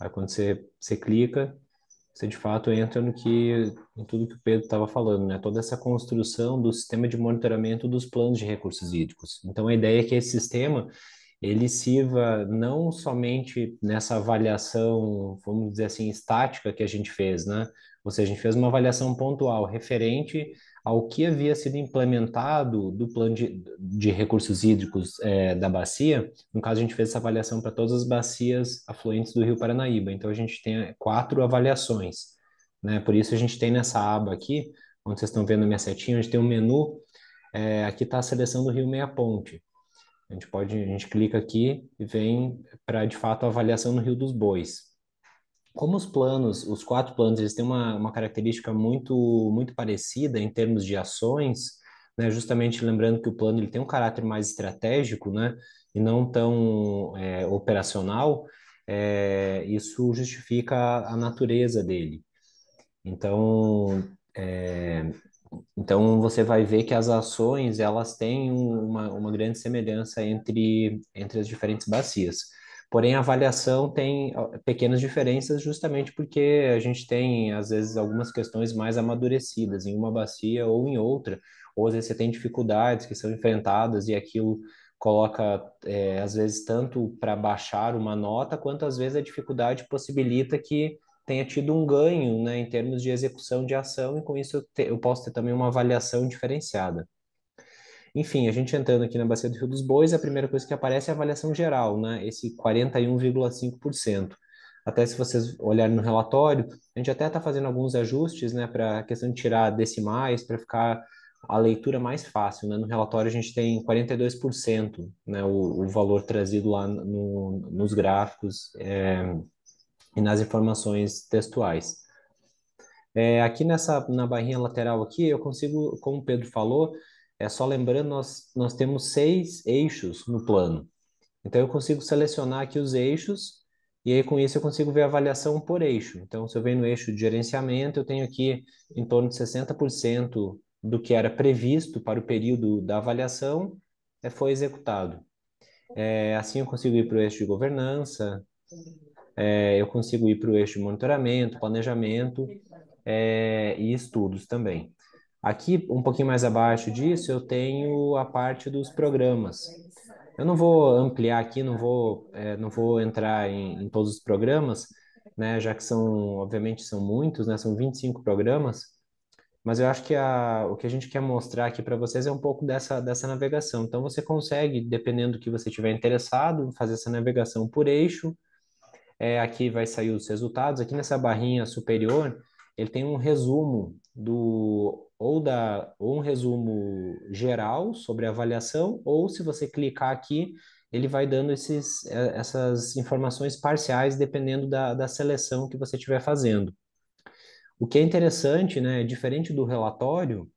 Aí quando você clica, você de fato entra em tudo que o Pedro estava falando, né? Toda essa construção do sistema de monitoramento dos planos de recursos hídricos. Então, a ideia é que esse sistema ele sirva não somente nessa avaliação, vamos dizer assim, estática que a gente fez, né? Ou seja, a gente fez uma avaliação pontual referente ao que havia sido implementado do plano de recursos hídricos da bacia. No caso, a gente fez essa avaliação para todas as bacias afluentes do Rio Paranaíba. Então, a gente tem 4 avaliações, né? Por isso, a gente tem nessa aba aqui, onde vocês estão vendo a minha setinha, a gente tem um menu, aqui está a seleção do Rio Meia Ponte. A gente clica aqui e vem para, de fato, a avaliação no Rio dos Bois. Como os 4 planos, eles têm uma característica muito parecida em termos de ações, né? Justamente lembrando que o plano ele tem um caráter mais estratégico, né? E não tão operacional, isso justifica a natureza dele. Então, é, então você vai ver que as ações elas têm uma grande semelhança entre as diferentes bacias. Porém, a avaliação tem pequenas diferenças justamente porque a gente tem, às vezes, algumas questões mais amadurecidas em uma bacia ou em outra, ou às vezes você tem dificuldades que são enfrentadas e aquilo coloca, às vezes, tanto para baixar uma nota, quanto às vezes a dificuldade possibilita que tenha tido um ganho, né, em termos de execução de ação, e com isso eu posso ter também uma avaliação diferenciada. Enfim, a gente entrando aqui na Bacia do Rio dos Bois, a primeira coisa que aparece é a avaliação geral, né, esse 41,5%. Até se vocês olharem no relatório, a gente até está fazendo alguns ajustes, né, para a questão de tirar decimais, para ficar a leitura mais fácil, né? No relatório a gente tem 42%, né, o valor trazido lá nos gráficos, e nas informações textuais. Aqui na barrinha lateral aqui, eu consigo, como o Pedro falou, só lembrando, nós temos 6 eixos no plano. Então, eu consigo selecionar aqui os eixos, e aí com isso eu consigo ver a avaliação por eixo. Então, se eu venho no eixo de gerenciamento, eu tenho aqui em torno de 60% do que era previsto para o período da avaliação, foi executado. Assim eu consigo ir para o eixo de governança, eu consigo ir para o eixo de monitoramento, planejamento, e estudos também. Aqui, um pouquinho mais abaixo disso, eu tenho a parte dos programas. Eu não vou ampliar aqui, não vou entrar em todos os programas, né, já que obviamente são muitos, né, são 25 programas, mas eu acho que o que a gente quer mostrar aqui para vocês é um pouco dessa navegação. Então, você consegue, dependendo do que você estiver interessado, fazer essa navegação por eixo. Aqui vai sair os resultados. Aqui nessa barrinha superior, ele tem um resumo ou um resumo geral sobre a avaliação, ou se você clicar aqui, ele vai dando essas informações parciais dependendo da seleção que você estiver fazendo. O que é interessante, né, diferente do relatório,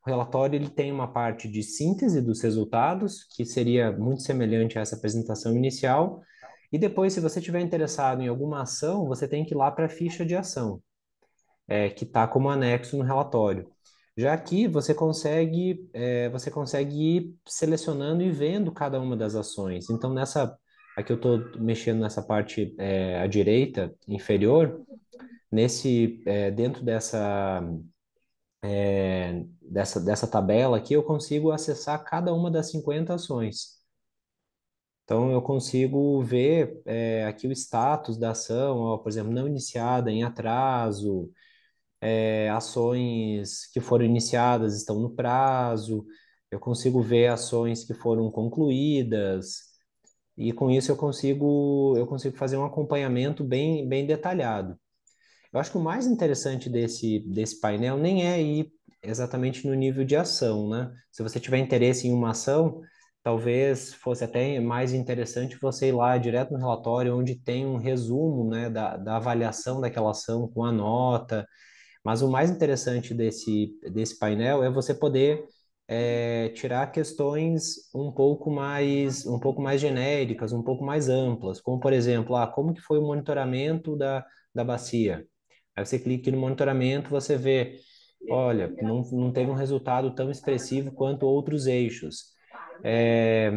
o relatório ele tem uma parte de síntese dos resultados, que seria muito semelhante a essa apresentação inicial, e depois, se você estiver interessado em alguma ação, você tem que ir lá para a ficha de ação, que está como anexo no relatório. Já aqui, você consegue ir selecionando e vendo cada uma das ações. Então, aqui eu estou mexendo nessa parte à direita inferior, dentro dessa tabela aqui, eu consigo acessar cada uma das 50 ações. Então, eu consigo ver aqui o status da ação, ó, por exemplo, não iniciada, em atraso, ações que foram iniciadas estão no prazo, eu consigo ver ações que foram concluídas, e com isso eu consigo fazer um acompanhamento bem, bem detalhado. Eu acho que o mais interessante desse painel nem é ir exatamente no nível de ação, né? Se você tiver interesse em uma ação, talvez fosse até mais interessante você ir lá direto no relatório, onde tem um resumo, né, da avaliação daquela ação com a nota. Mas o mais interessante desse painel é você poder tirar questões um pouco mais genéricas, um pouco mais amplas, como por exemplo, como que foi o monitoramento da bacia? Aí você clica aqui no monitoramento, você vê, olha, não teve um resultado tão expressivo quanto outros eixos. É,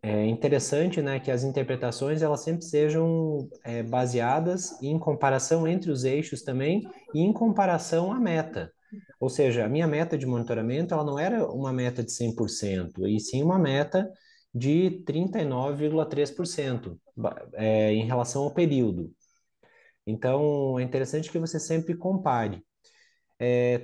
é interessante, né, que as interpretações elas sempre sejam baseadas em comparação entre os eixos também e em comparação à meta. Ou seja, a minha meta de monitoramento ela não era uma meta de 100%, e sim uma meta de 39,3% em relação ao período. Então, é interessante que você sempre compare.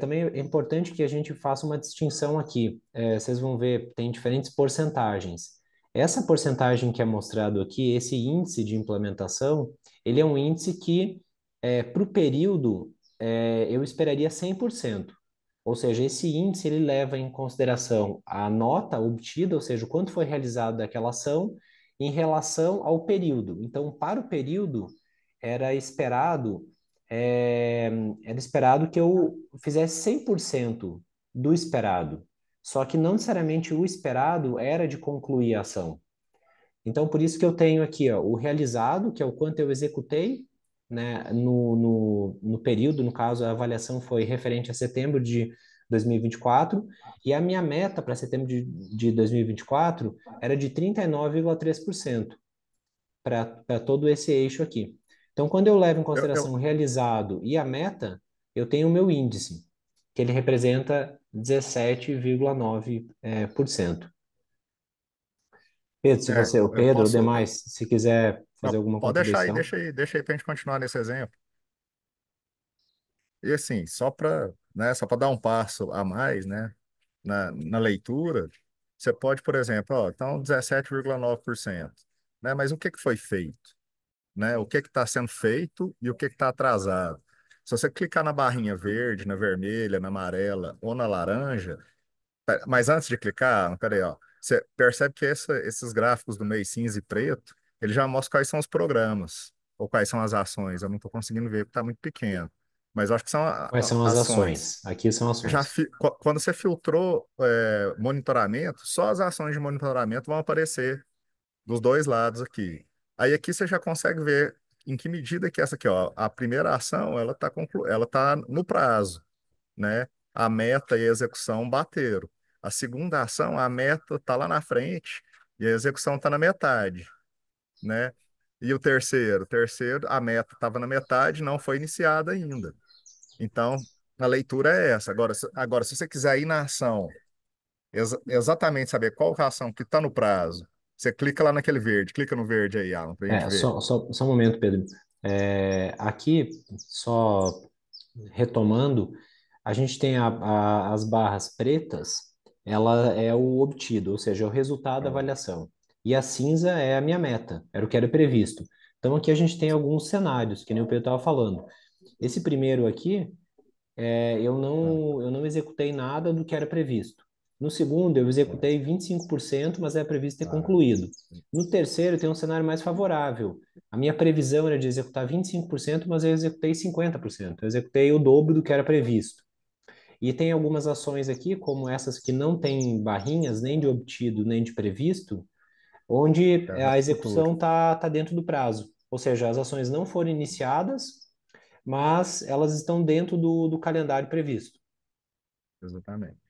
Também é importante que a gente faça uma distinção aqui. Vocês vão ver, tem diferentes porcentagens. Essa porcentagem que é mostrado aqui, esse índice de implementação, ele é um índice que, para o período, eu esperaria 100%. Ou seja, esse índice ele leva em consideração a nota obtida, ou seja, o quanto foi realizado daquela ação, em relação ao período. Então, para o período, era esperado é, era esperado que eu fizesse 100% do esperado. Só que não necessariamente o esperado era de concluir a ação. Então, por isso que eu tenho aqui, ó, o realizado, que é o quanto eu executei, né, no período, no caso, a avaliação foi referente a setembro de 2024, e a minha meta para setembro de 2024 era de 39,3% para todo esse eixo aqui. Então, quando eu levo em consideração o realizado e a meta, eu tenho o meu índice, que ele representa 17,9%. Pedro, se você, o Eu Pedro, ou posso. demais, se quiser fazer Não, alguma pode deixar aí, contribuição. deixa aí para a gente continuar nesse exemplo. E assim, só para dar um passo a mais, né, na leitura, você pode, por exemplo, ó, então 17,9%, né? Mas o que que foi feito, né? O que que está sendo feito e o que que está atrasado? Se você clicar na barrinha verde, na vermelha, na amarela ou na laranja, mas antes de clicar, peraí, ó, você percebe que esses gráficos do meio cinza e preto, ele já mostra quais são os programas ou quais são as ações. Eu não estou conseguindo ver porque está muito pequeno, mas eu acho que são Quais são as ações. ações? Aqui são ações. Quando você filtrou monitoramento, só as ações de monitoramento vão aparecer dos dois lados aqui. Aí aqui você já consegue ver em que medida que essa aqui, ó, a primeira ação, ela tá no prazo, né? A meta e a execução bateram. A segunda ação, a meta está lá na frente e a execução está na metade, né? E o terceiro, a meta estava na metade, não foi iniciada ainda. Então, a leitura é essa. Agora, se você quiser ir na ação, exatamente saber qual que é a ação que está no prazo, você clica lá naquele verde, clica no verde aí, Alan, para a gente ver. Só um momento, Pedro. Aqui, só retomando, a gente tem as barras pretas, ela é o obtido, ou seja, é o resultado da Ó, avaliação. E a cinza é a minha meta, era o que era previsto. Então aqui a gente tem alguns cenários, que nem o Pedro estava falando. Esse primeiro aqui, tá, eu não executei nada do que era previsto. No segundo, eu ó, executei 25%, mas era previsto ter tá, concluído. No terceiro, tem um cenário mais favorável. A minha previsão era de executar 25%, mas eu executei 50%. Eu executei o dobro do que era previsto. E tem algumas ações aqui, como essas que não têm barrinhas, nem de obtido, nem de previsto, onde tá a no futuro. execução está dentro do prazo. Ou seja, as ações não foram iniciadas, mas elas estão dentro do calendário previsto. Exatamente.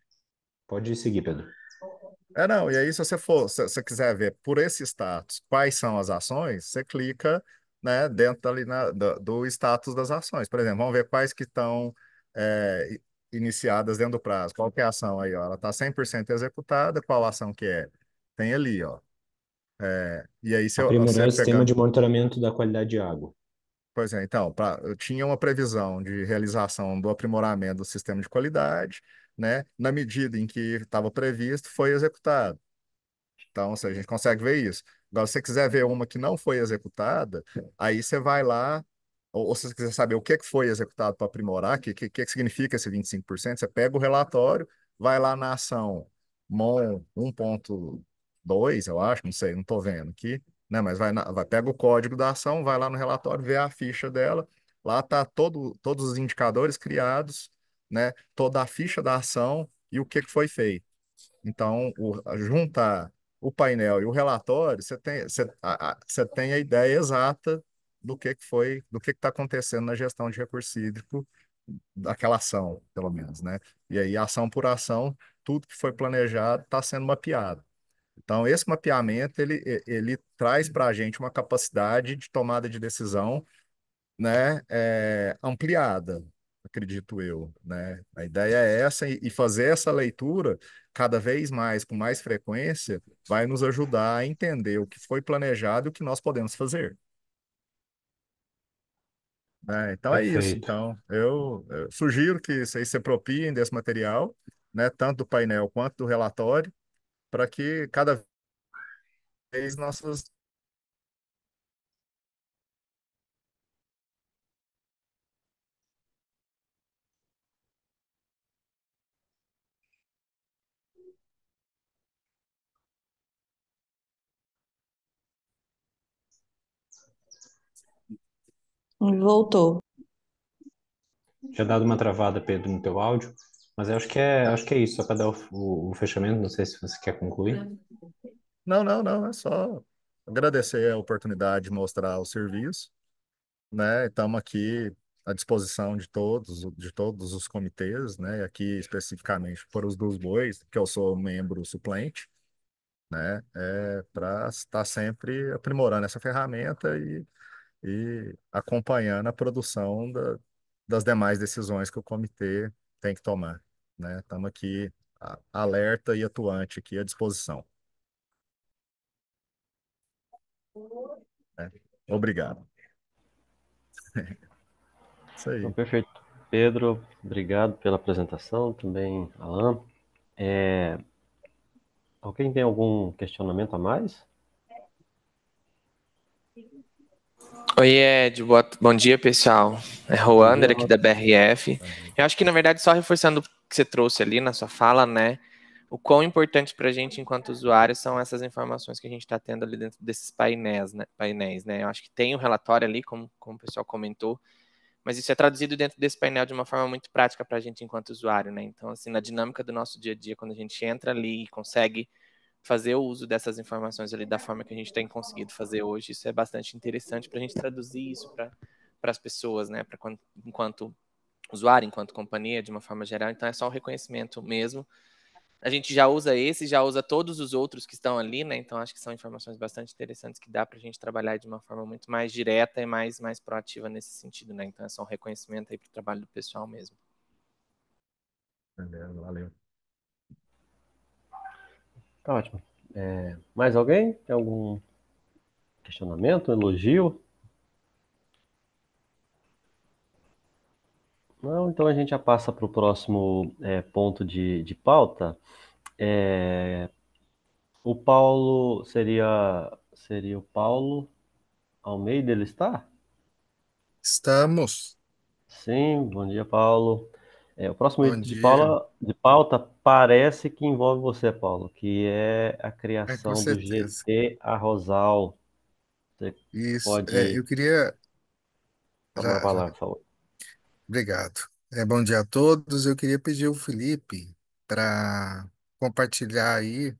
Pode seguir, Pedro. Não, e aí se você quiser ver por esse status quais são as ações, você clica, né, dentro ali do status das ações. Por exemplo, vamos ver quais que estão iniciadas dentro do prazo. Qual que é a ação aí, ó? Ela está 100% executada, qual ação que é? Tem ali, ó. E aí, Aprimorar você o sistema de pegando. monitoramento da qualidade de água. Pois é, então, eu tinha uma previsão de realização do aprimoramento do sistema de qualidade, né? Na medida em que estava previsto, foi executado. Então, se a gente consegue ver isso. Agora, se você quiser ver uma que não foi executada, aí você vai lá, ou se você quiser saber o que que foi executado para aprimorar, o que significa esse 25%, você pega o relatório, vai lá na ação MON 1.2, eu acho, não sei, não estou vendo aqui, né? Mas pega o código da ação, vai lá no relatório, vê a ficha dela, lá está todos os indicadores criados, né? Toda a ficha da ação e o que que foi feito. Então, juntar o painel e o relatório, você tem a ideia exata do que foi, do que está acontecendo na gestão de recurso hídrico daquela ação, pelo menos, né? E aí, ação por ação, tudo que foi planejado está sendo mapeado. Então, esse mapeamento, ele traz para a gente uma capacidade de tomada de decisão, né, ampliada, acredito eu, né? A ideia é essa e fazer essa leitura cada vez mais, com mais frequência, vai nos ajudar a entender o que foi planejado e o que nós podemos fazer, né? Então é isso. Perfeito. Então, eu sugiro que vocês se apropiem desse material, né, tanto do painel quanto do relatório, para que cada vez nossas. Voltou. Tinha dado uma travada, Pedro, no teu áudio, mas eu acho que é isso, só para dar o fechamento, não sei se você quer concluir. Não, não, não, é só agradecer a oportunidade de mostrar o serviço, né? Estamos aqui à disposição de todos os comitês, né? Aqui especificamente por os dos bois, que eu sou membro suplente, né? Para estar sempre aprimorando essa ferramenta e acompanhando a produção das demais decisões que o comitê tem que tomar, né? Estamos aqui alerta e atuante aqui à disposição, né? Obrigado. Isso Então, aí. perfeito. Pedro, obrigado pela apresentação, também Alan. É, alguém tem algum questionamento a mais? Oi, Ed. Bom dia, pessoal. É Bom dia, Roander aqui da Rosa. BRF. Eu acho que, na verdade, só reforçando o que você trouxe ali na sua fala, né? O quão importante para a gente, enquanto usuário, são essas informações que a gente está tendo ali dentro desses painéis, né? Eu acho que tem um relatório ali, como o pessoal comentou, mas isso é traduzido dentro desse painel de uma forma muito prática para a gente enquanto usuário, né? Então, assim, na dinâmica do nosso dia a dia, quando a gente entra ali e consegue fazer o uso dessas informações ali da forma que a gente tem conseguido fazer hoje, isso é bastante interessante para a gente traduzir isso para as pessoas, né? Enquanto usuário, enquanto companhia, de uma forma geral. Então é só o reconhecimento mesmo. A gente já usa esse, já usa todos os outros que estão ali, né? Então acho que são informações bastante interessantes que dá para a gente trabalhar de uma forma muito mais direta e mais proativa nesse sentido, né? Então é só um reconhecimento aí para o trabalho do pessoal mesmo. Beleza, valeu. Tá ótimo. Mais alguém? Tem algum questionamento, elogio? Não, então a gente já passa para o próximo ponto de pauta. É, o Paulo seria o Paulo Almeida, ele está? Estamos. Sim, bom dia, Paulo. O próximo Bom item dia. De pauta parece que envolve você, Paulo, que é a Com criação do certeza. GT Arrozal. Você Isso. pode Eu queria. tomar a Já, já. palavra, por favor. Obrigado. Bom dia a todos. Eu queria pedir ao Felipe para compartilhar aí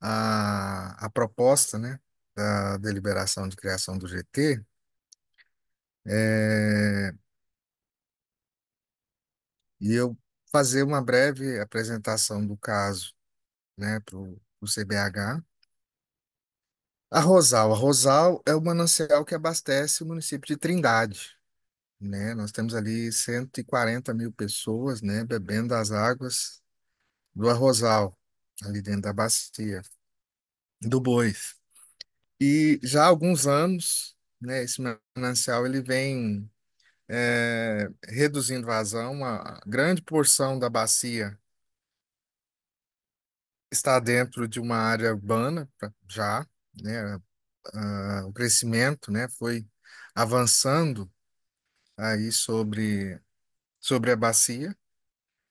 a proposta, né, da deliberação de criação do GT. é, e eu fazer uma breve apresentação do caso, né, para o CBH. A Rosal é o manancial que abastece o município de Trindade, né? Nós temos ali 140 mil pessoas, né, bebendo as águas do Arrozal, ali dentro da bacia do Bois. E já há alguns anos, né, esse manancial ele vem reduzindo vazão. A grande porção da bacia está dentro de uma área urbana já, né? O crescimento, né, foi avançando aí sobre a bacia,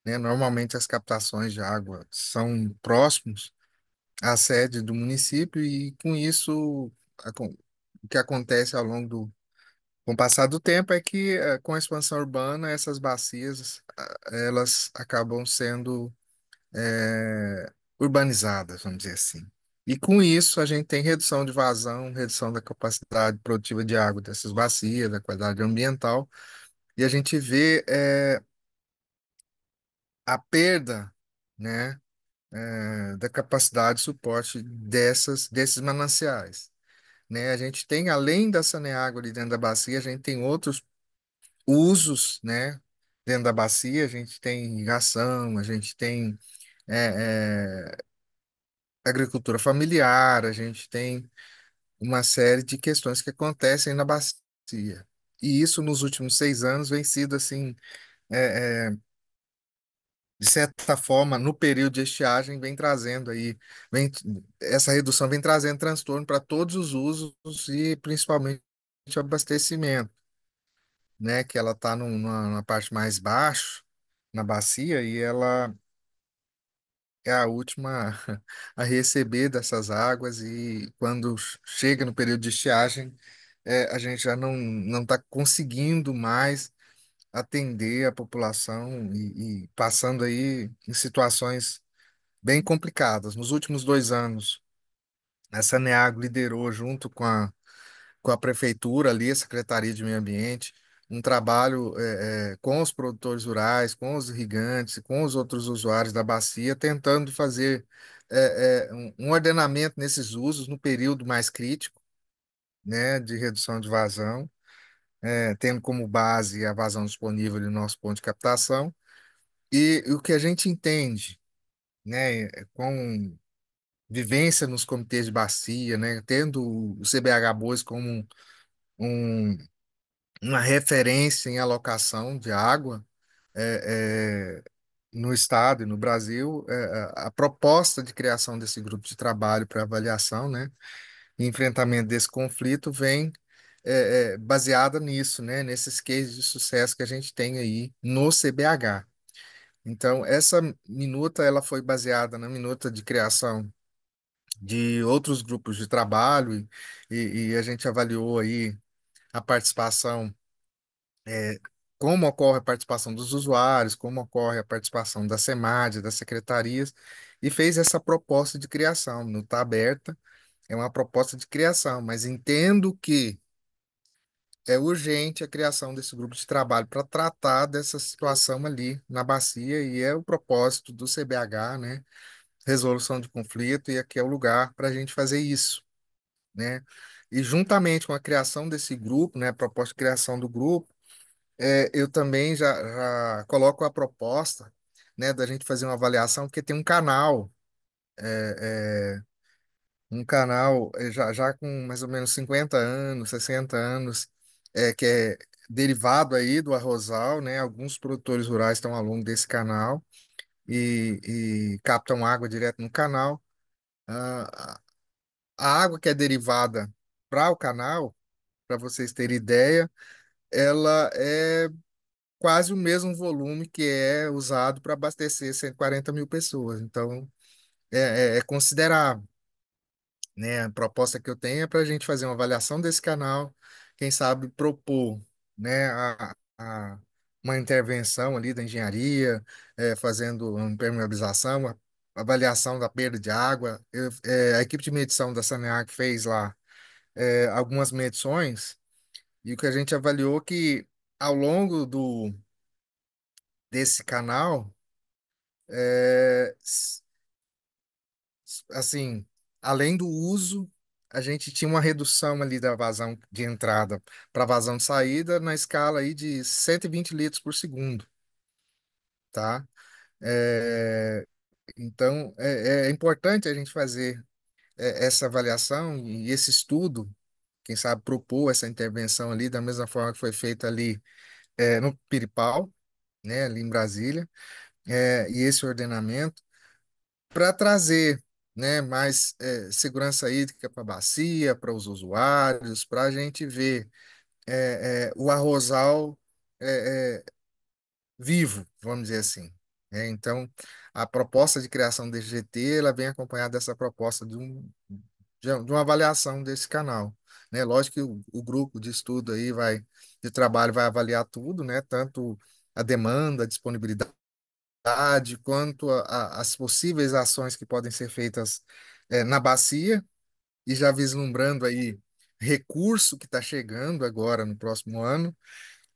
né? Normalmente as captações de água são próximos à sede do município e com isso o que acontece ao longo com o passar do tempo é que com a expansão urbana essas bacias elas acabam sendo urbanizadas, vamos dizer assim. E com isso a gente tem redução de vazão, redução da capacidade produtiva de água dessas bacias, da qualidade ambiental, e a gente vê a perda, né, da capacidade de suporte desses mananciais, né? A gente tem, além da saneágua ali dentro da bacia, a gente tem outros usos, né, dentro da bacia, a gente tem irrigação, a gente tem agricultura familiar, a gente tem uma série de questões que acontecem na bacia. E isso nos últimos 6 anos vem sido assim, é, é, de certa forma, no período de estiagem, vem trazendo aí, vem, essa redução vem trazendo transtorno para todos os usos e principalmente o abastecimento, né? Que ela está numa parte mais baixo na bacia e ela é a última a receber dessas águas e quando chega no período de estiagem, a gente já não está conseguindo mais atender a população e passando aí em situações bem complicadas. Nos últimos 2 anos, a Saneago liderou junto com a prefeitura ali, a Secretaria de Meio Ambiente, um trabalho com os produtores rurais, com os irrigantes, com os outros usuários da bacia, tentando fazer um ordenamento nesses usos no período mais crítico, né, de redução de vazão, tendo como base a vazão disponível no nosso ponto de captação. E o que a gente entende, né, com vivência nos comitês de bacia, né, tendo o CBH Bois como um, uma referência em alocação de água no estado e no Brasil, a proposta de criação desse grupo de trabalho para avaliação, né, e enfrentamento desse conflito vem baseada nisso, né, nesses cases de sucesso que a gente tem aí no CBH. Então, essa minuta ela foi baseada na minuta de criação de outros grupos de trabalho e a gente avaliou aí a participação, como ocorre a participação dos usuários, como ocorre a participação da SEMAD, das secretarias, e fez essa proposta de criação. Não está aberta, é uma proposta de criação, mas entendo que é urgente a criação desse grupo de trabalho para tratar dessa situação ali na bacia, e é o propósito do CBH, né? Resolução de conflito, e aqui é o lugar para a gente fazer isso, né? E juntamente com a criação desse grupo, né, a proposta de criação do grupo, eu também já coloco a proposta, né, da gente fazer uma avaliação, porque tem um canal já com mais ou menos 50 anos, 60 anos, que é derivado aí do arrozal, né? Alguns produtores rurais estão ao longo desse canal e captam água direto no canal. Ah, a água que é derivada para o canal, para vocês terem ideia, ela é quase o mesmo volume que é usado para abastecer 140 mil pessoas. Então, é considerável, né? A proposta que eu tenho é para a gente fazer uma avaliação desse canal, quem sabe propor, né, uma intervenção ali da engenharia, fazendo uma impermeabilização, uma avaliação da perda de água. A equipe de medição da Saneac fez lá algumas medições e o que a gente avaliou que ao longo desse canal, é, assim, além do uso, a gente tinha uma redução ali da vazão de entrada para vazão de saída na escala aí de 120 litros por segundo, tá? É, então, é importante a gente fazer essa avaliação e esse estudo, quem sabe propor essa intervenção ali, da mesma forma que foi feita ali no Piripau, né, ali em Brasília, e esse ordenamento, para trazer, né, mais segurança hídrica para a bacia, para os usuários, para a gente ver o arrozal vivo, vamos dizer assim. Então, a proposta de criação desse GT, ela vem acompanhada dessa proposta de uma avaliação desse canal, né? Lógico que o grupo de estudo aí de trabalho vai avaliar tudo, né? Tanto a demanda, a disponibilidade, quanto as possíveis ações que podem ser feitas na bacia, e já vislumbrando aí recurso que está chegando agora no próximo ano.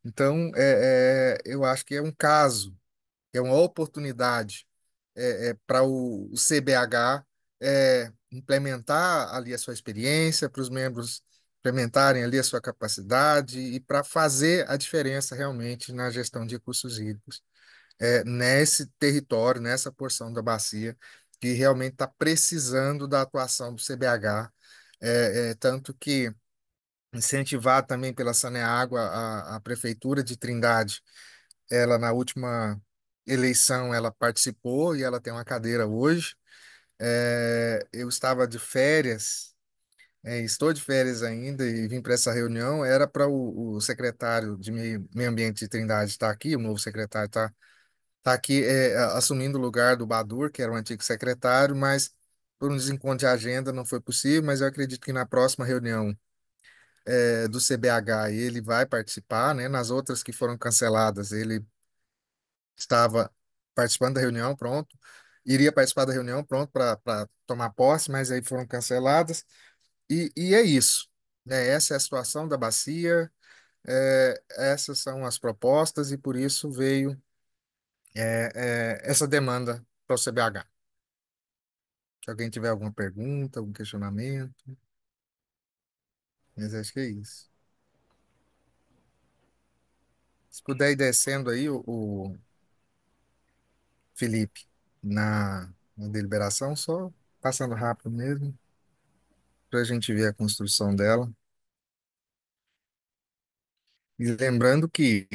Então, eu acho que é um caso, é uma oportunidade para o CBH implementar ali a sua experiência, para os membros implementarem ali a sua capacidade e para fazer a diferença realmente na gestão de recursos hídricos nesse território, nessa porção da bacia que realmente está precisando da atuação do CBH, tanto que incentivar também pela Saneágua a Prefeitura de Trindade, ela na última eleição ela participou e ela tem uma cadeira hoje. Eu estava de férias, estou de férias ainda e vim para essa reunião. Era para o secretário de Meio Ambiente de Trindade estar aqui, o novo secretário está aqui assumindo o lugar do Badur, que era o antigo secretário, mas por um desencontro de agenda não foi possível, mas eu acredito que na próxima reunião do CBH ele vai participar, né? Nas outras que foram canceladas, ele estava participando da reunião, pronto. Iria participar da reunião, pronto, para tomar posse, mas aí foram canceladas. E é isso, né? Essa é a situação da bacia, essas são as propostas, e por isso veio essa demanda para o CBH. Se alguém tiver alguma pergunta, algum questionamento, mas acho que é isso. Se puder ir descendo aí, o Felipe, na deliberação, só passando rápido mesmo, para a gente ver a construção dela. E lembrando que,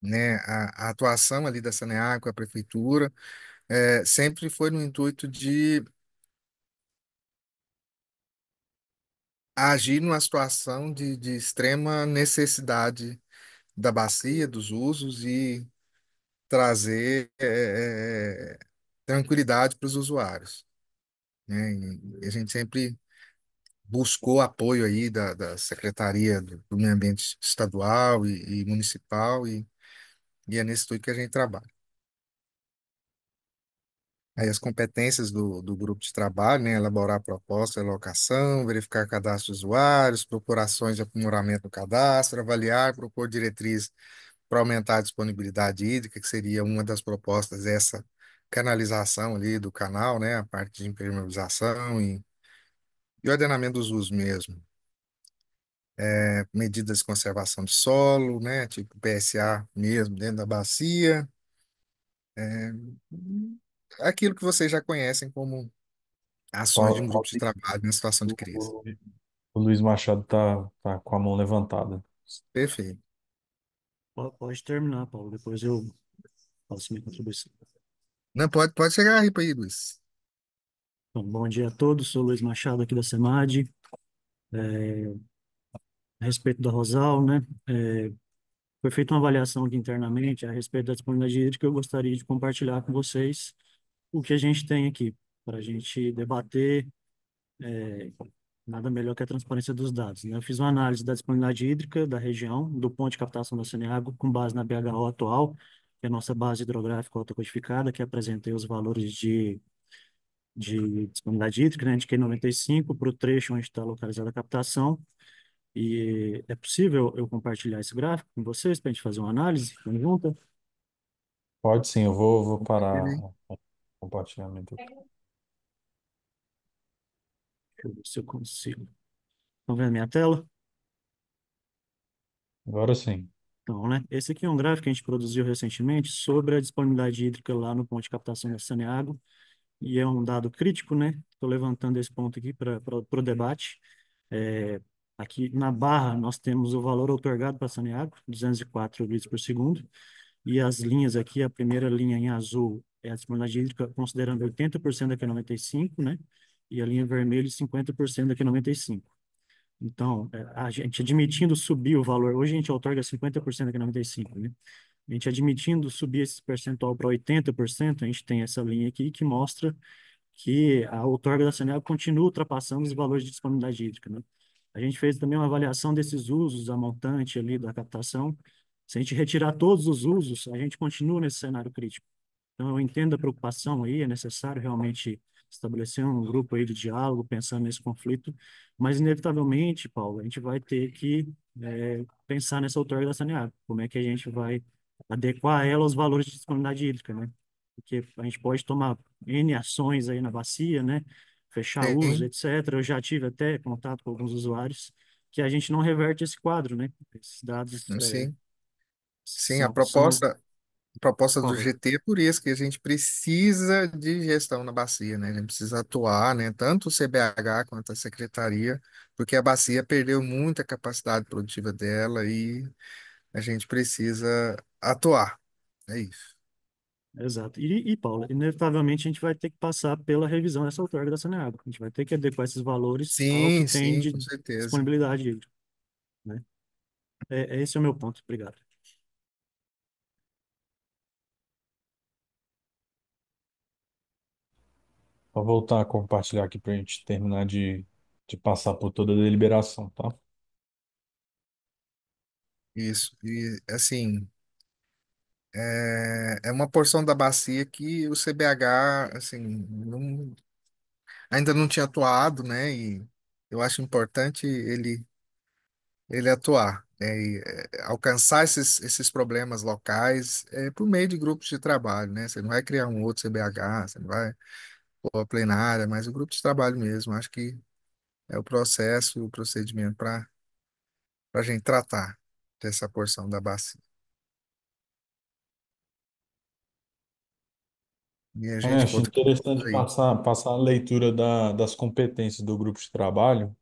né, a atuação ali da Saneago, com a prefeitura, sempre foi no intuito de agir numa situação de extrema necessidade da bacia, dos usos, e trazer tranquilidade para os usuários, né? E a gente sempre buscou apoio aí da Secretaria do Meio Ambiente Estadual e Municipal, e é nesse intuito que a gente trabalha. Aí as competências do grupo de trabalho, né? Elaborar proposta de alocação, verificar cadastro de usuários, procurações de aprimoramento do cadastro, avaliar, propor diretriz para aumentar a disponibilidade hídrica, que seria uma das propostas, essa canalização ali do canal, né? A parte de impermeabilização e ordenamento dos usos mesmo. Medidas de conservação de solo, né? Tipo PSA mesmo, dentro da bacia. É, aquilo que vocês já conhecem como ações de um grupo de trabalho em situação de crise. O, o Luiz Machado tá com a mão levantada. Perfeito. Pode terminar, Paulo. Depois eu faço minha contribuição. Não, pode chegar aí, Luiz. Bom, bom dia a todos. Sou Luiz Machado, aqui da SEMAD. A respeito da Rosal, né? Foi feita uma avaliação aqui internamente a respeito da disponibilidade hídrica. Eu gostaria de compartilhar com vocês o que a gente tem aqui, para a gente debater. Nada melhor que a transparência dos dados, né? Eu fiz uma análise da disponibilidade hídrica da região, do ponto de captação da Saneago, com base na BHO atual, que é a nossa base hidrográfica autocodificada, que apresentei os valores de disponibilidade hídrica, né, de Q95 para o trecho onde está localizada a captação. E é possível eu compartilhar esse gráfico com vocês para a gente fazer uma análise conjunta? Pode sim, eu vou parar Ele- o compartilhamento aqui. Deixa eu ver se eu consigo. Estão vendo minha tela? Agora sim. Então, né, esse aqui é um gráfico que a gente produziu recentemente sobre a disponibilidade hídrica lá no ponto de captação da Saneago. e é um dado crítico, né? Estou levantando esse ponto aqui para o debate. É, aqui na barra nós temos o valor outorgado para Saneago, 204 litros por segundo, e as linhas aqui, a primeira linha em azul é a disponibilidade hídrica considerando 80% da Q95, né? E a linha vermelha 50% da Q95. Então, a gente admitindo subir o valor, hoje a gente outorga 50% da Q95, né? A gente admitindo subir esse percentual para 80%, a gente tem essa linha aqui que mostra que a outorga da Saneago continua ultrapassando os valores de disponibilidade hídrica, né? A gente fez também uma avaliação desses usos, a montante ali da captação. Se a gente retirar todos os usos, a gente continua nesse cenário crítico. Então, eu entendo a preocupação aí, é necessário realmente estabelecer um grupo aí de diálogo, pensando nesse conflito, mas, inevitavelmente, Paulo, a gente vai ter que pensar nessa outorga da Saneago, como é que a gente vai adequar ela aos valores de disponibilidade hídrica, né? Porque a gente pode tomar N ações aí na bacia, né? Fechar uso, Sim, etc. Eu já tive até contato com alguns usuários que a gente não reverte esse quadro, né? Esses dados sim, sim, são. a proposta Por do favor. GT é por isso, que a gente precisa de gestão na bacia, né? A gente precisa atuar, né? Tanto o CBH quanto a secretaria, porque a bacia perdeu muita capacidade produtiva dela e a gente precisa atuar. É isso. Exato. Paulo, inevitavelmente a gente vai ter que passar pela revisão dessa outorga da Saneago. A gente vai ter que adequar esses valores ao que Sim, tem sim, de com certeza. disponibilidade hídrica, né? Esse é o meu ponto. Obrigado. Vou voltar a compartilhar aqui para a gente terminar de passar por toda a deliberação, tá? Isso. E, assim, é uma porção da bacia que o CBH, assim, ainda não tinha atuado, né? E eu acho importante ele atuar, né? E, alcançar esses problemas locais por meio de grupos de trabalho, né? Você não vai criar um outro CBH, você não vai pôr a plenária, mas o grupo de trabalho mesmo. Acho que é o processo, o procedimento para a gente tratar dessa porção da bacia. E a gente Acho conta com todos interessante aí. passar a leitura das competências do grupo de trabalho,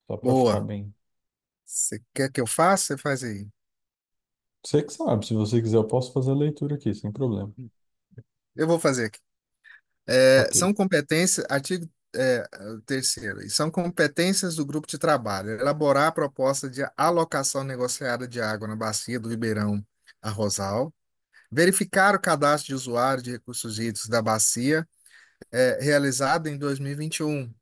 só para ficar Boa. bem. Você quer que eu faça? Você faz aí. Você que sabe, se você quiser, eu posso fazer a leitura aqui, sem problema. Eu vou fazer aqui. Ok. São competências, artigo terceiro, e são competências do grupo de trabalho. Elaborar a proposta de alocação negociada de água na bacia do Ribeirão Arrozal. Verificar o cadastro de usuários de recursos hídricos da bacia, realizado em 2021.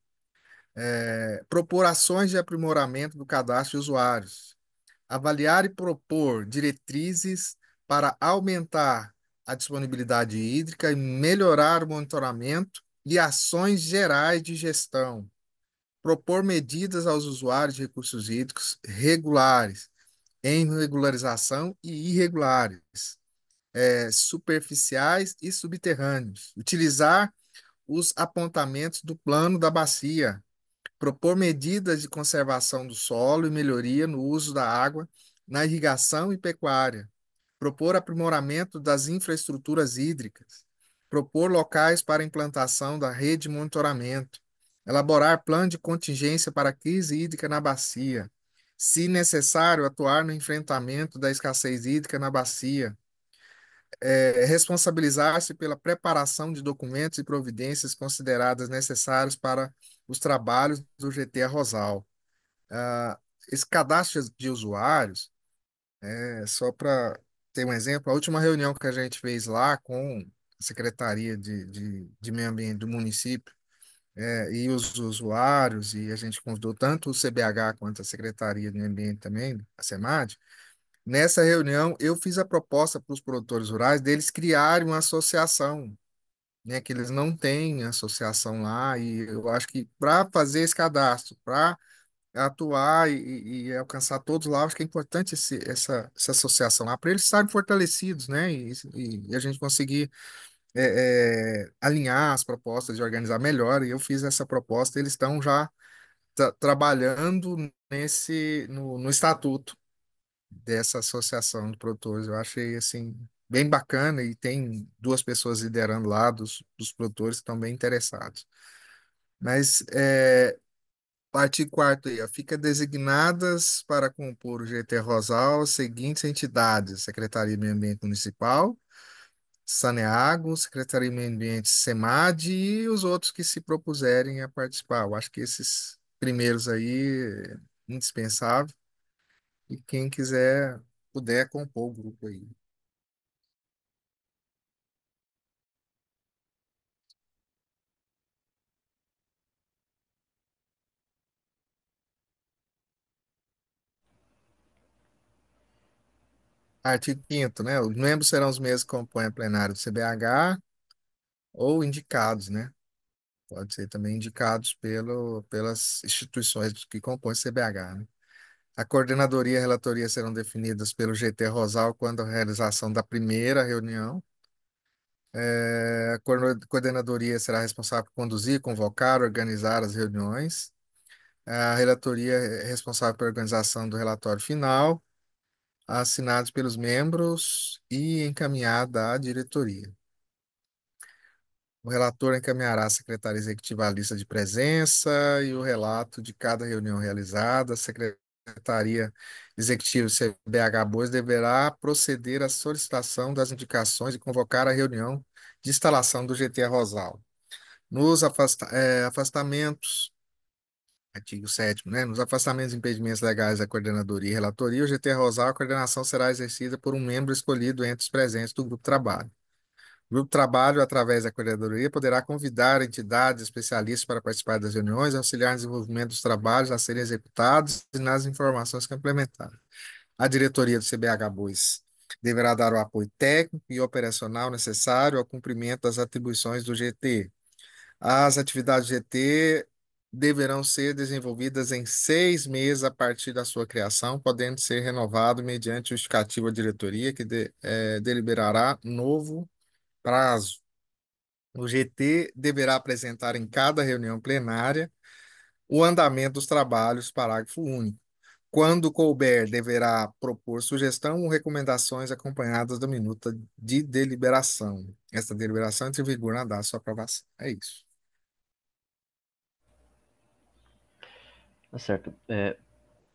Propor ações de aprimoramento do cadastro de usuários, avaliar e propor diretrizes para aumentar a disponibilidade hídrica e melhorar o monitoramento e ações gerais de gestão, propor medidas aos usuários de recursos hídricos regulares, em regularização e irregulares, superficiais e subterrâneos, utilizar os apontamentos do plano da bacia, propor medidas de conservação do solo e melhoria no uso da água na irrigação e pecuária, propor aprimoramento das infraestruturas hídricas, propor locais para implantação da rede de monitoramento, elaborar plano de contingência para a crise hídrica na bacia, se necessário, atuar no enfrentamento da escassez hídrica na bacia, responsabilizar-se pela preparação de documentos e providências consideradas necessários para os trabalhos do GT Arrozal. Ah, esse cadastro de usuários, só para ter um exemplo, a última reunião que a gente fez lá com a Secretaria de Meio Ambiente do município, e os usuários, e a gente convidou tanto o CBH quanto a Secretaria de Meio Ambiente também, a SEMAD. Nessa reunião, eu fiz a proposta para os produtores rurais deles criarem uma associação, né, que eles não têm associação lá, e eu acho que para fazer esse cadastro, para atuar e alcançar todos lá, acho que é importante essa associação lá, para eles estarem fortalecidos, né, e a gente conseguir alinhar as propostas de organizar melhor, e eu fiz essa proposta, eles estão já trabalhando no estatuto dessa associação de produtores. Eu achei assim bem bacana e tem duas pessoas liderando lá dos produtores que estão bem interessados. Mas artigo 4 aí, ó, fica designadas para compor o GT Rosal as seguintes entidades: Secretaria de Meio Ambiente Municipal, Saneago, Secretaria de Meio Ambiente, SEMAD e os outros que se propuserem a participar. Eu acho que esses primeiros aí é indispensável e quem quiser puder compor o grupo aí. Artigo 5º, né? Os membros serão os mesmos que compõem a plenária do CBH ou indicados, né? Pode ser também indicados pelas instituições que compõem o CBH, né? A coordenadoria e a relatoria serão definidas pelo GT Rosal quando a realização da primeira reunião. A coordenadoria será responsável por conduzir, convocar, organizar as reuniões. A relatoria é responsável pela organização do relatório final, assinados pelos membros e encaminhada à diretoria. O relator encaminhará à secretaria executiva a lista de presença e o relato de cada reunião realizada. A secretaria executiva CBH Boas deverá proceder à solicitação das indicações e convocar a reunião de instalação do GT Rosal. Nos afastamentos, artigo 7º, né? Nos afastamentos e impedimentos legais da coordenadoria e relatoria, o GT Rosal, a coordenação será exercida por um membro escolhido entre os presentes do grupo de trabalho. O grupo de trabalho, através da coordenadoria, poderá convidar entidades especialistas para participar das reuniões, auxiliar no desenvolvimento dos trabalhos a serem executados e nas informações complementares. A diretoria do CBH Bois deverá dar o apoio técnico e operacional necessário ao cumprimento das atribuições do GT. As atividades do GT deverão ser desenvolvidas em 6 meses a partir da sua criação, podendo ser renovado mediante justificativa à diretoria, que deliberará novo prazo. O GT deverá apresentar em cada reunião plenária o andamento dos trabalhos, parágrafo único. Quando couber, deverá propor sugestão ou recomendações acompanhadas da minuta de deliberação. Esta deliberação entra em vigor na data de sua aprovação. É isso. Tá certo.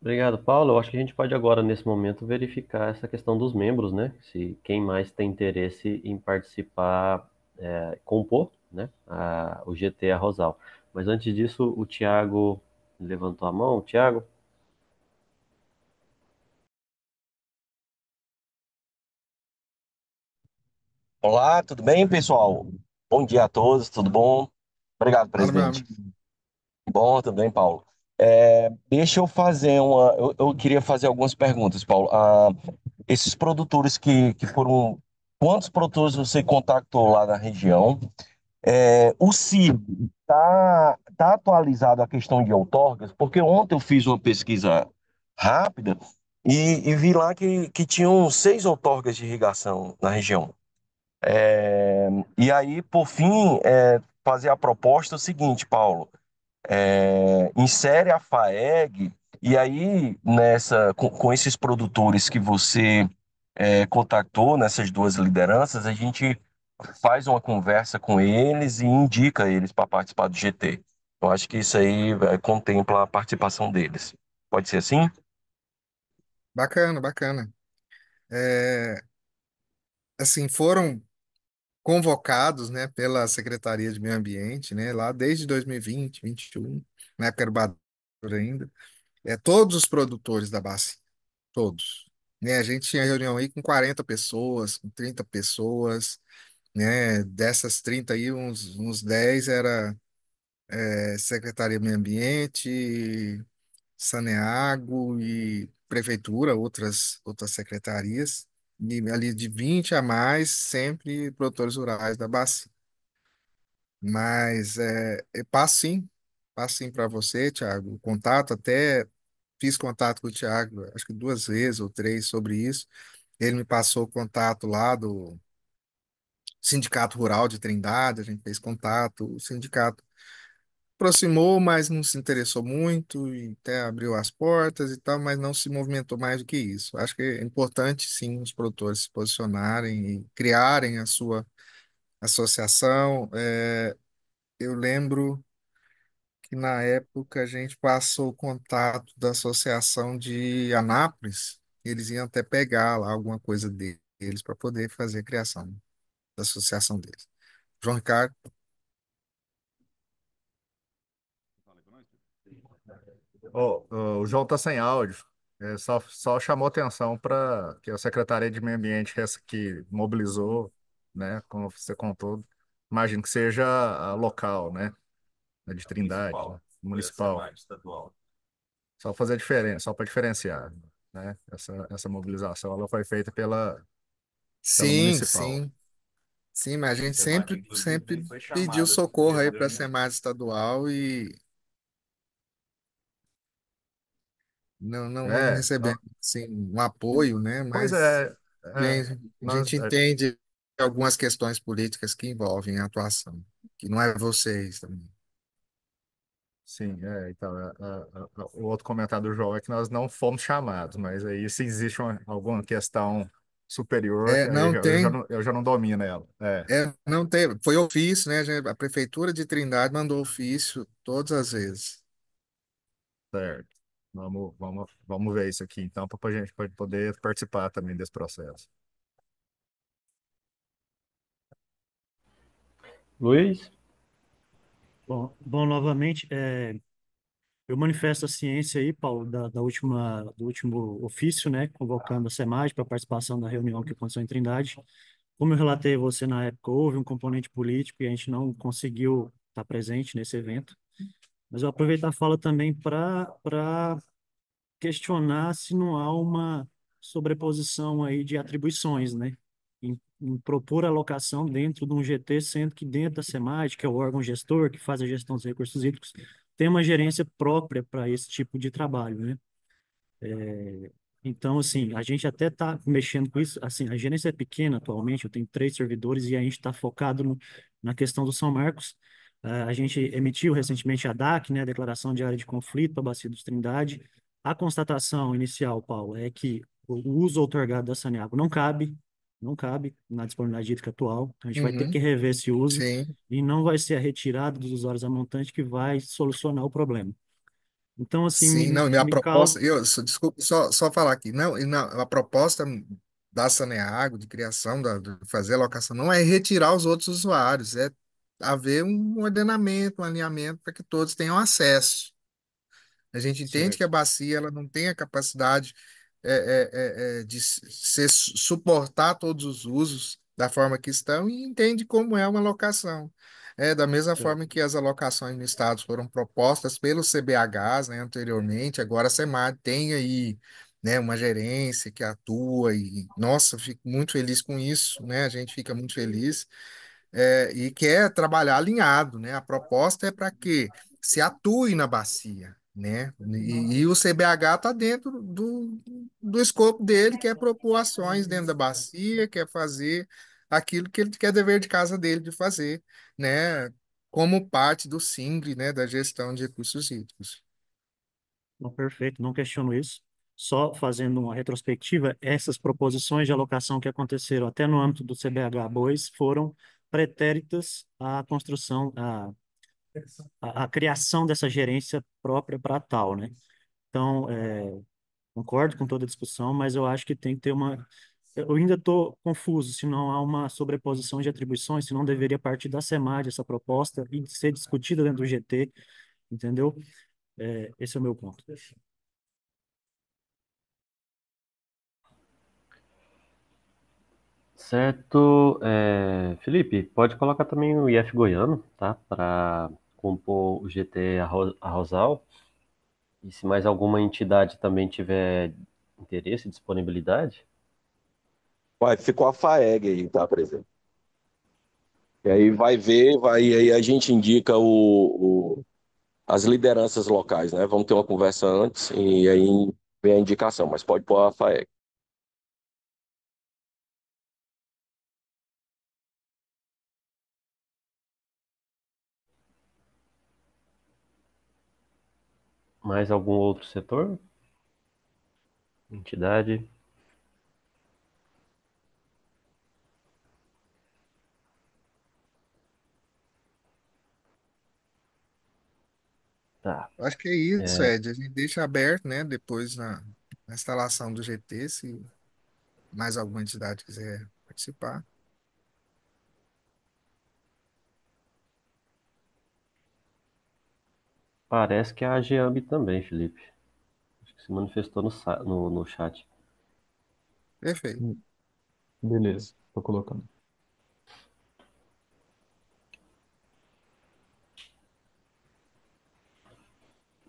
Obrigado, Paulo. Eu acho que a gente pode agora, nesse momento, verificar essa questão dos membros, né? Se quem mais tem interesse em participar, compor, né? O GT Rosal. Mas antes disso, o Tiago levantou a mão. Tiago? Olá, tudo bem, pessoal? Bom dia a todos, tudo bom? Obrigado, Fala, meu presidente. amigo. Bom, tudo bem, Paulo? Deixa eu fazer uma. Eu queria fazer algumas perguntas, Paulo. Esses produtores que foram. Quantos produtores você contactou lá na região? O CIB tá atualizado a questão de outorgas? Porque ontem eu fiz uma pesquisa rápida e vi lá que tinham 6 outorgas de irrigação na região. E aí, por fim, fazer a proposta é o seguinte, Paulo, insere a FAEG e aí com esses produtores que você contactou nessas duas lideranças, a gente faz uma conversa com eles e indica eles para participar do GT. Eu acho que isso aí contempla a participação deles. Pode ser assim? Bacana, bacana. É, assim, foram convocados, né, pela Secretaria de Meio Ambiente, né, lá desde 2020, 2021, na época era o Badr ainda, todos os produtores da bacia, todos. Né, a gente tinha reunião aí com 40 pessoas, com 30 pessoas, né, dessas 30 aí, uns 10 era Secretaria de Meio Ambiente, Saneago e Prefeitura, outras secretarias, e ali de 20 a mais, sempre produtores rurais da bacia. Mas eu passo sim para você, Thiago, o contato, até fiz contato com o Thiago, acho que 2 vezes ou 3 sobre isso. Ele me passou o contato lá do Sindicato Rural de Trindade, a gente fez contato, o sindicato. aproximou, mas não se interessou muito, e até abriu as portas e tal, mas não se movimentou mais do que isso. Acho que é importante, sim, os produtores se posicionarem e criarem a sua associação. Eu lembro que na época a gente passou o contato da associação de Anápolis, eles iam até pegar lá alguma coisa deles para poder fazer a criação da associação deles. João Ricardo. O João está sem áudio. Só chamou atenção para que a Secretaria de Meio Ambiente que mobilizou, né, como você contou, imagino que seja a local, né, a de Trindade, municipal. Só fazer a diferença, só para diferenciar, né? Essa mobilização ela foi feita pela Sim, municipal. sim. Sim, mas a gente sempre pediu socorro aí para a SEMAD estadual e não É, recebemos assim, um apoio, né? pois Mas é, a gente entende algumas questões políticas que envolvem a atuação, que não é vocês também. sim, então, o outro comentário do João é que nós não fomos chamados, mas aí se existe alguma questão superior, que aí Não tem, eu já não domino ela. não teve, foi ofício, né? A Prefeitura de Trindade mandou ofício todas as vezes. Certo. Vamos ver isso aqui, então, para a gente poder participar também desse processo. Luiz? Bom, novamente, eu manifesto a ciência aí, Paulo, do último ofício, né, convocando a SEMAD para participação da reunião que aconteceu em Trindade. Como eu relatei a você na época, houve um componente político e a gente não conseguiu estar presente nesse evento. Mas eu aproveito a fala também para questionar se não há uma sobreposição aí de atribuições, né? Em propor alocação dentro de um GT, sendo que dentro da SEMAD, que é o órgão gestor que faz a gestão dos recursos hídricos, tem uma gerência própria para esse tipo de trabalho, né? Então, assim, a gente até está mexendo com isso. Assim, a gerência é pequena atualmente, eu tenho 3 servidores e a gente está focado na questão do São Marcos. A gente emitiu recentemente a DAC, né, a Declaração de Área de Conflito para a Bacia dos Trindade. A constatação inicial, Paulo, é que o uso outorgado da Saneago não cabe na disponibilidade hídrica atual. Então, a gente vai ter que Uhum, rever esse uso sim. e não vai ser a retirada dos usuários a montante que vai solucionar o problema. Então, assim, Sim, não, minha me causa. proposta, desculpa só falar aqui, não, a proposta da Saneago, de criação, de fazer a locação, não é retirar os outros usuários, é haver um ordenamento, um alinhamento para que todos tenham acesso. A gente entende que a Certo. bacia ela não tem a capacidade de suportar todos os usos da forma que estão e entende como é uma alocação. Da mesma forma que as alocações no estado foram propostas pelos CBHs, né, anteriormente, agora a SEMAD tem aí, né, uma gerência que atua e, nossa, fico muito feliz com isso, né? A gente fica muito feliz e quer trabalhar alinhado, né? A proposta é para que se atue na bacia, né? E o CBH está dentro do escopo dele, que é propor ações dentro da bacia, quer fazer aquilo que ele quer dever de casa dele de fazer, né? Como parte do SING, né? Da gestão de recursos hídricos. Não, perfeito, não questiono isso. Só fazendo uma retrospectiva, essas proposições de alocação que aconteceram até no âmbito do CBH Bois foram pretéritas à construção, à criação dessa gerência própria para tal, né? Então, concordo com toda a discussão, mas eu acho que tem que ter uma. Eu ainda estou confuso se não há uma sobreposição de atribuições, se não deveria partir da SEMAD essa proposta e ser discutida dentro do GT, entendeu? Esse é o meu ponto. Certo. Felipe, pode colocar também o IF Goiano, tá? Para compor o GT Arrozal. E se mais alguma entidade também tiver interesse e disponibilidade, Ficou a FAEG aí, tá, presidente? E aí vai ver, e aí a gente indica as lideranças locais, né? Vamos ter uma conversa antes e aí vem a indicação, mas pode pôr a FAEG. Mais algum outro setor? Entidade? Tá. Eu acho que é isso, É, Ed. A gente deixa aberto, né? Depois na instalação do GT, se mais alguma entidade quiser participar. parece que é a Geambi também, Felipe. Acho que se manifestou no chat. Perfeito. Beleza, tô colocando.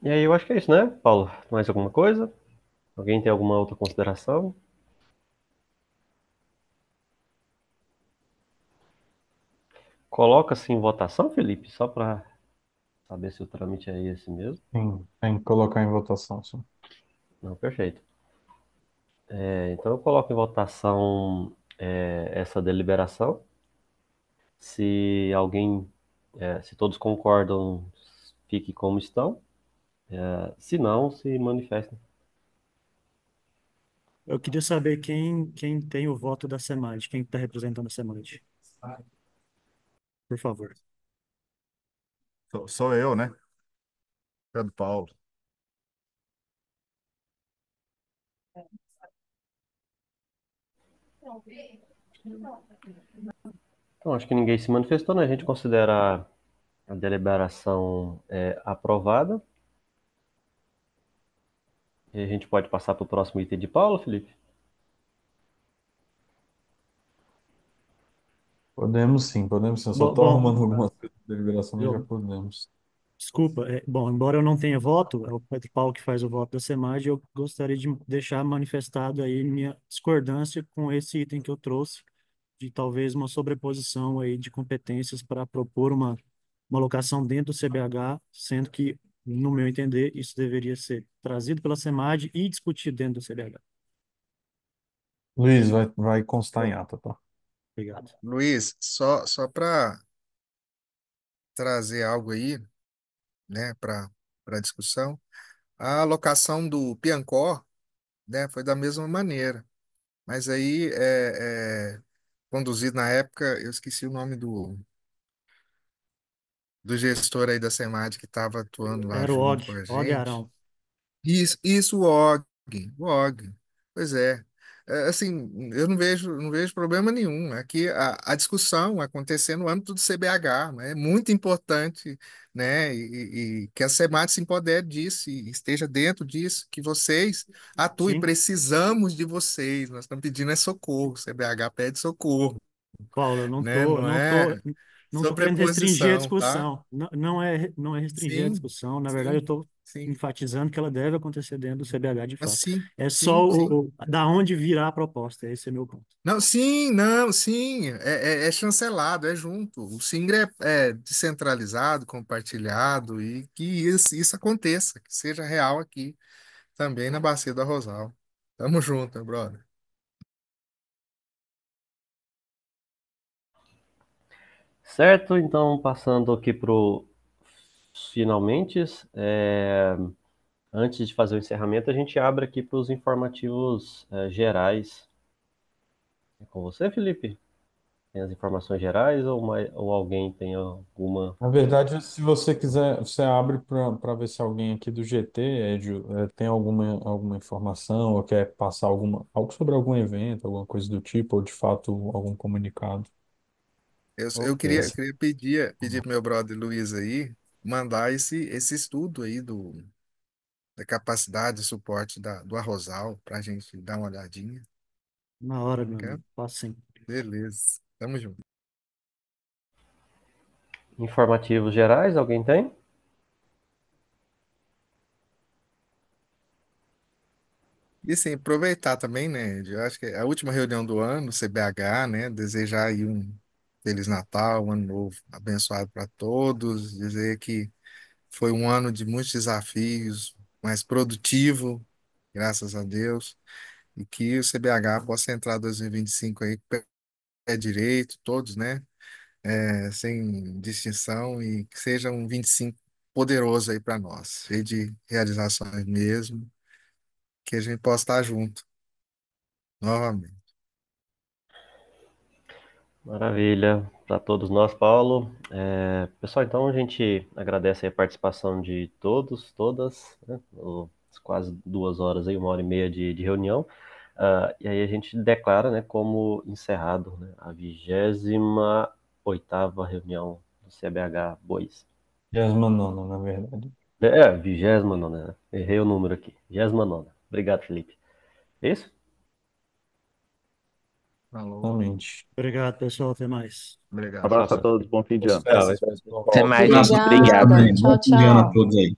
E aí, eu acho que é isso, né, Paulo? Mais alguma coisa? Alguém tem alguma outra consideração? Coloca-se em votação, Felipe, só para saber se o trâmite é esse mesmo. Tem que colocar em votação, sim. Não, perfeito. Então eu coloco em votação essa deliberação. Se alguém, se todos concordam, fique como estão. Se não, se manifestem. Eu queria saber quem tem o voto da SEMAD, quem está representando a SEMAD, por favor. Sou eu, né? Pedro Paulo. Então, acho que ninguém se manifestou, né? A gente considera a deliberação aprovada. E a gente pode passar para o próximo item de Paulo, Felipe? Podemos sim, podemos sim. Eu só Bom, tô arrumando bom, algumas coisas da deliberação, mas já eu, podemos. desculpa, bom, embora eu não tenha voto, é o Pedro Paulo que faz o voto da SEMAD, eu gostaria de deixar manifestado aí minha discordância com esse item que eu trouxe, de talvez uma sobreposição aí de competências para propor uma alocação dentro do CBH, sendo que, no meu entender, isso deveria ser trazido pela SEMAD e discutido dentro do CBH. Luiz, vai constar em ata, tá? Obrigado. Luiz, só para trazer algo aí, né, para discussão, a alocação do Piancó, né, foi da mesma maneira, mas aí conduzido na época, eu esqueci o nome do gestor aí da SEMAD que estava atuando lá Era o junto com a Og gente. Arão. Isso, o Og. Pois é. Assim, eu não vejo problema nenhum. Aqui a discussão acontecer no âmbito do CBH, né? É muito importante, né? E que a SEMAD se empodere disso e esteja dentro disso, que vocês atuem. Sim, Precisamos de vocês. Nós estamos pedindo socorro. O CBH pede socorro, Paulo, eu não né? tô, Não não é tô, não tô querendo restringir a sobreposição, tá? discussão. Não, não é restringir a Sim, discussão. Na verdade, eu sim, estou sim. enfatizando que ela deve acontecer dentro do CBH de Mas fato. sim, É só sim, sim. da onde virá a proposta. Esse é meu ponto. Não, sim, não, sim, é chancelado, é junto. O SINGRE é descentralizado, compartilhado e que isso aconteça, que seja real aqui, também na Bacia do Arrozal. Tamo junto, meu brother. Certo, então passando aqui para o finalmente, antes de fazer o encerramento, a gente abre aqui para os informativos gerais. É com você, Felipe? Tem as informações gerais ou alguém tem alguma? Na verdade, se você quiser, você abre para ver se alguém aqui do GT, tem alguma informação ou quer passar algo sobre algum evento, alguma coisa do tipo, ou de fato algum comunicado. Eu Ok. queria pedir pro meu brother Luiz aí mandar esse estudo aí da capacidade de suporte do Arrozal para a gente dar uma olhadinha. Na hora, meu Ok? amigo. Faço sim. Beleza, tamo junto. Informativos gerais, alguém tem? E assim, aproveitar também, né? Eu acho que é a última reunião do ano, CBH, né? Desejar aí um Feliz Natal, um ano novo abençoado para todos. Dizer que foi um ano de muitos desafios, mas produtivo, graças a Deus. E que o CBH possa entrar 2025 aí com o pé direito, todos, né? Sem distinção, e que seja um 25 poderoso aí para nós, cheio de realizações mesmo, que a gente possa estar junto novamente. Maravilha, para todos nós, Paulo. Pessoal, então a gente agradece a participação de todos, todas, né? Quase 2 horas aí, 1 hora e meia de reunião. E aí a gente declara, né, como encerrado, né, a 28ª reunião do CBH Bois. 29ª, na verdade. 29ª, né? Errei o número aqui. 29ª. Obrigado, Felipe. É isso? Falou. Exatamente. Obrigado, pessoal. Até mais. Obrigado. Abraço a todos, bom fim de ano. Até mais, gente. Obrigado. Abraço, Obrigada. bom Tchau, fim de ano a tchau. todos aí.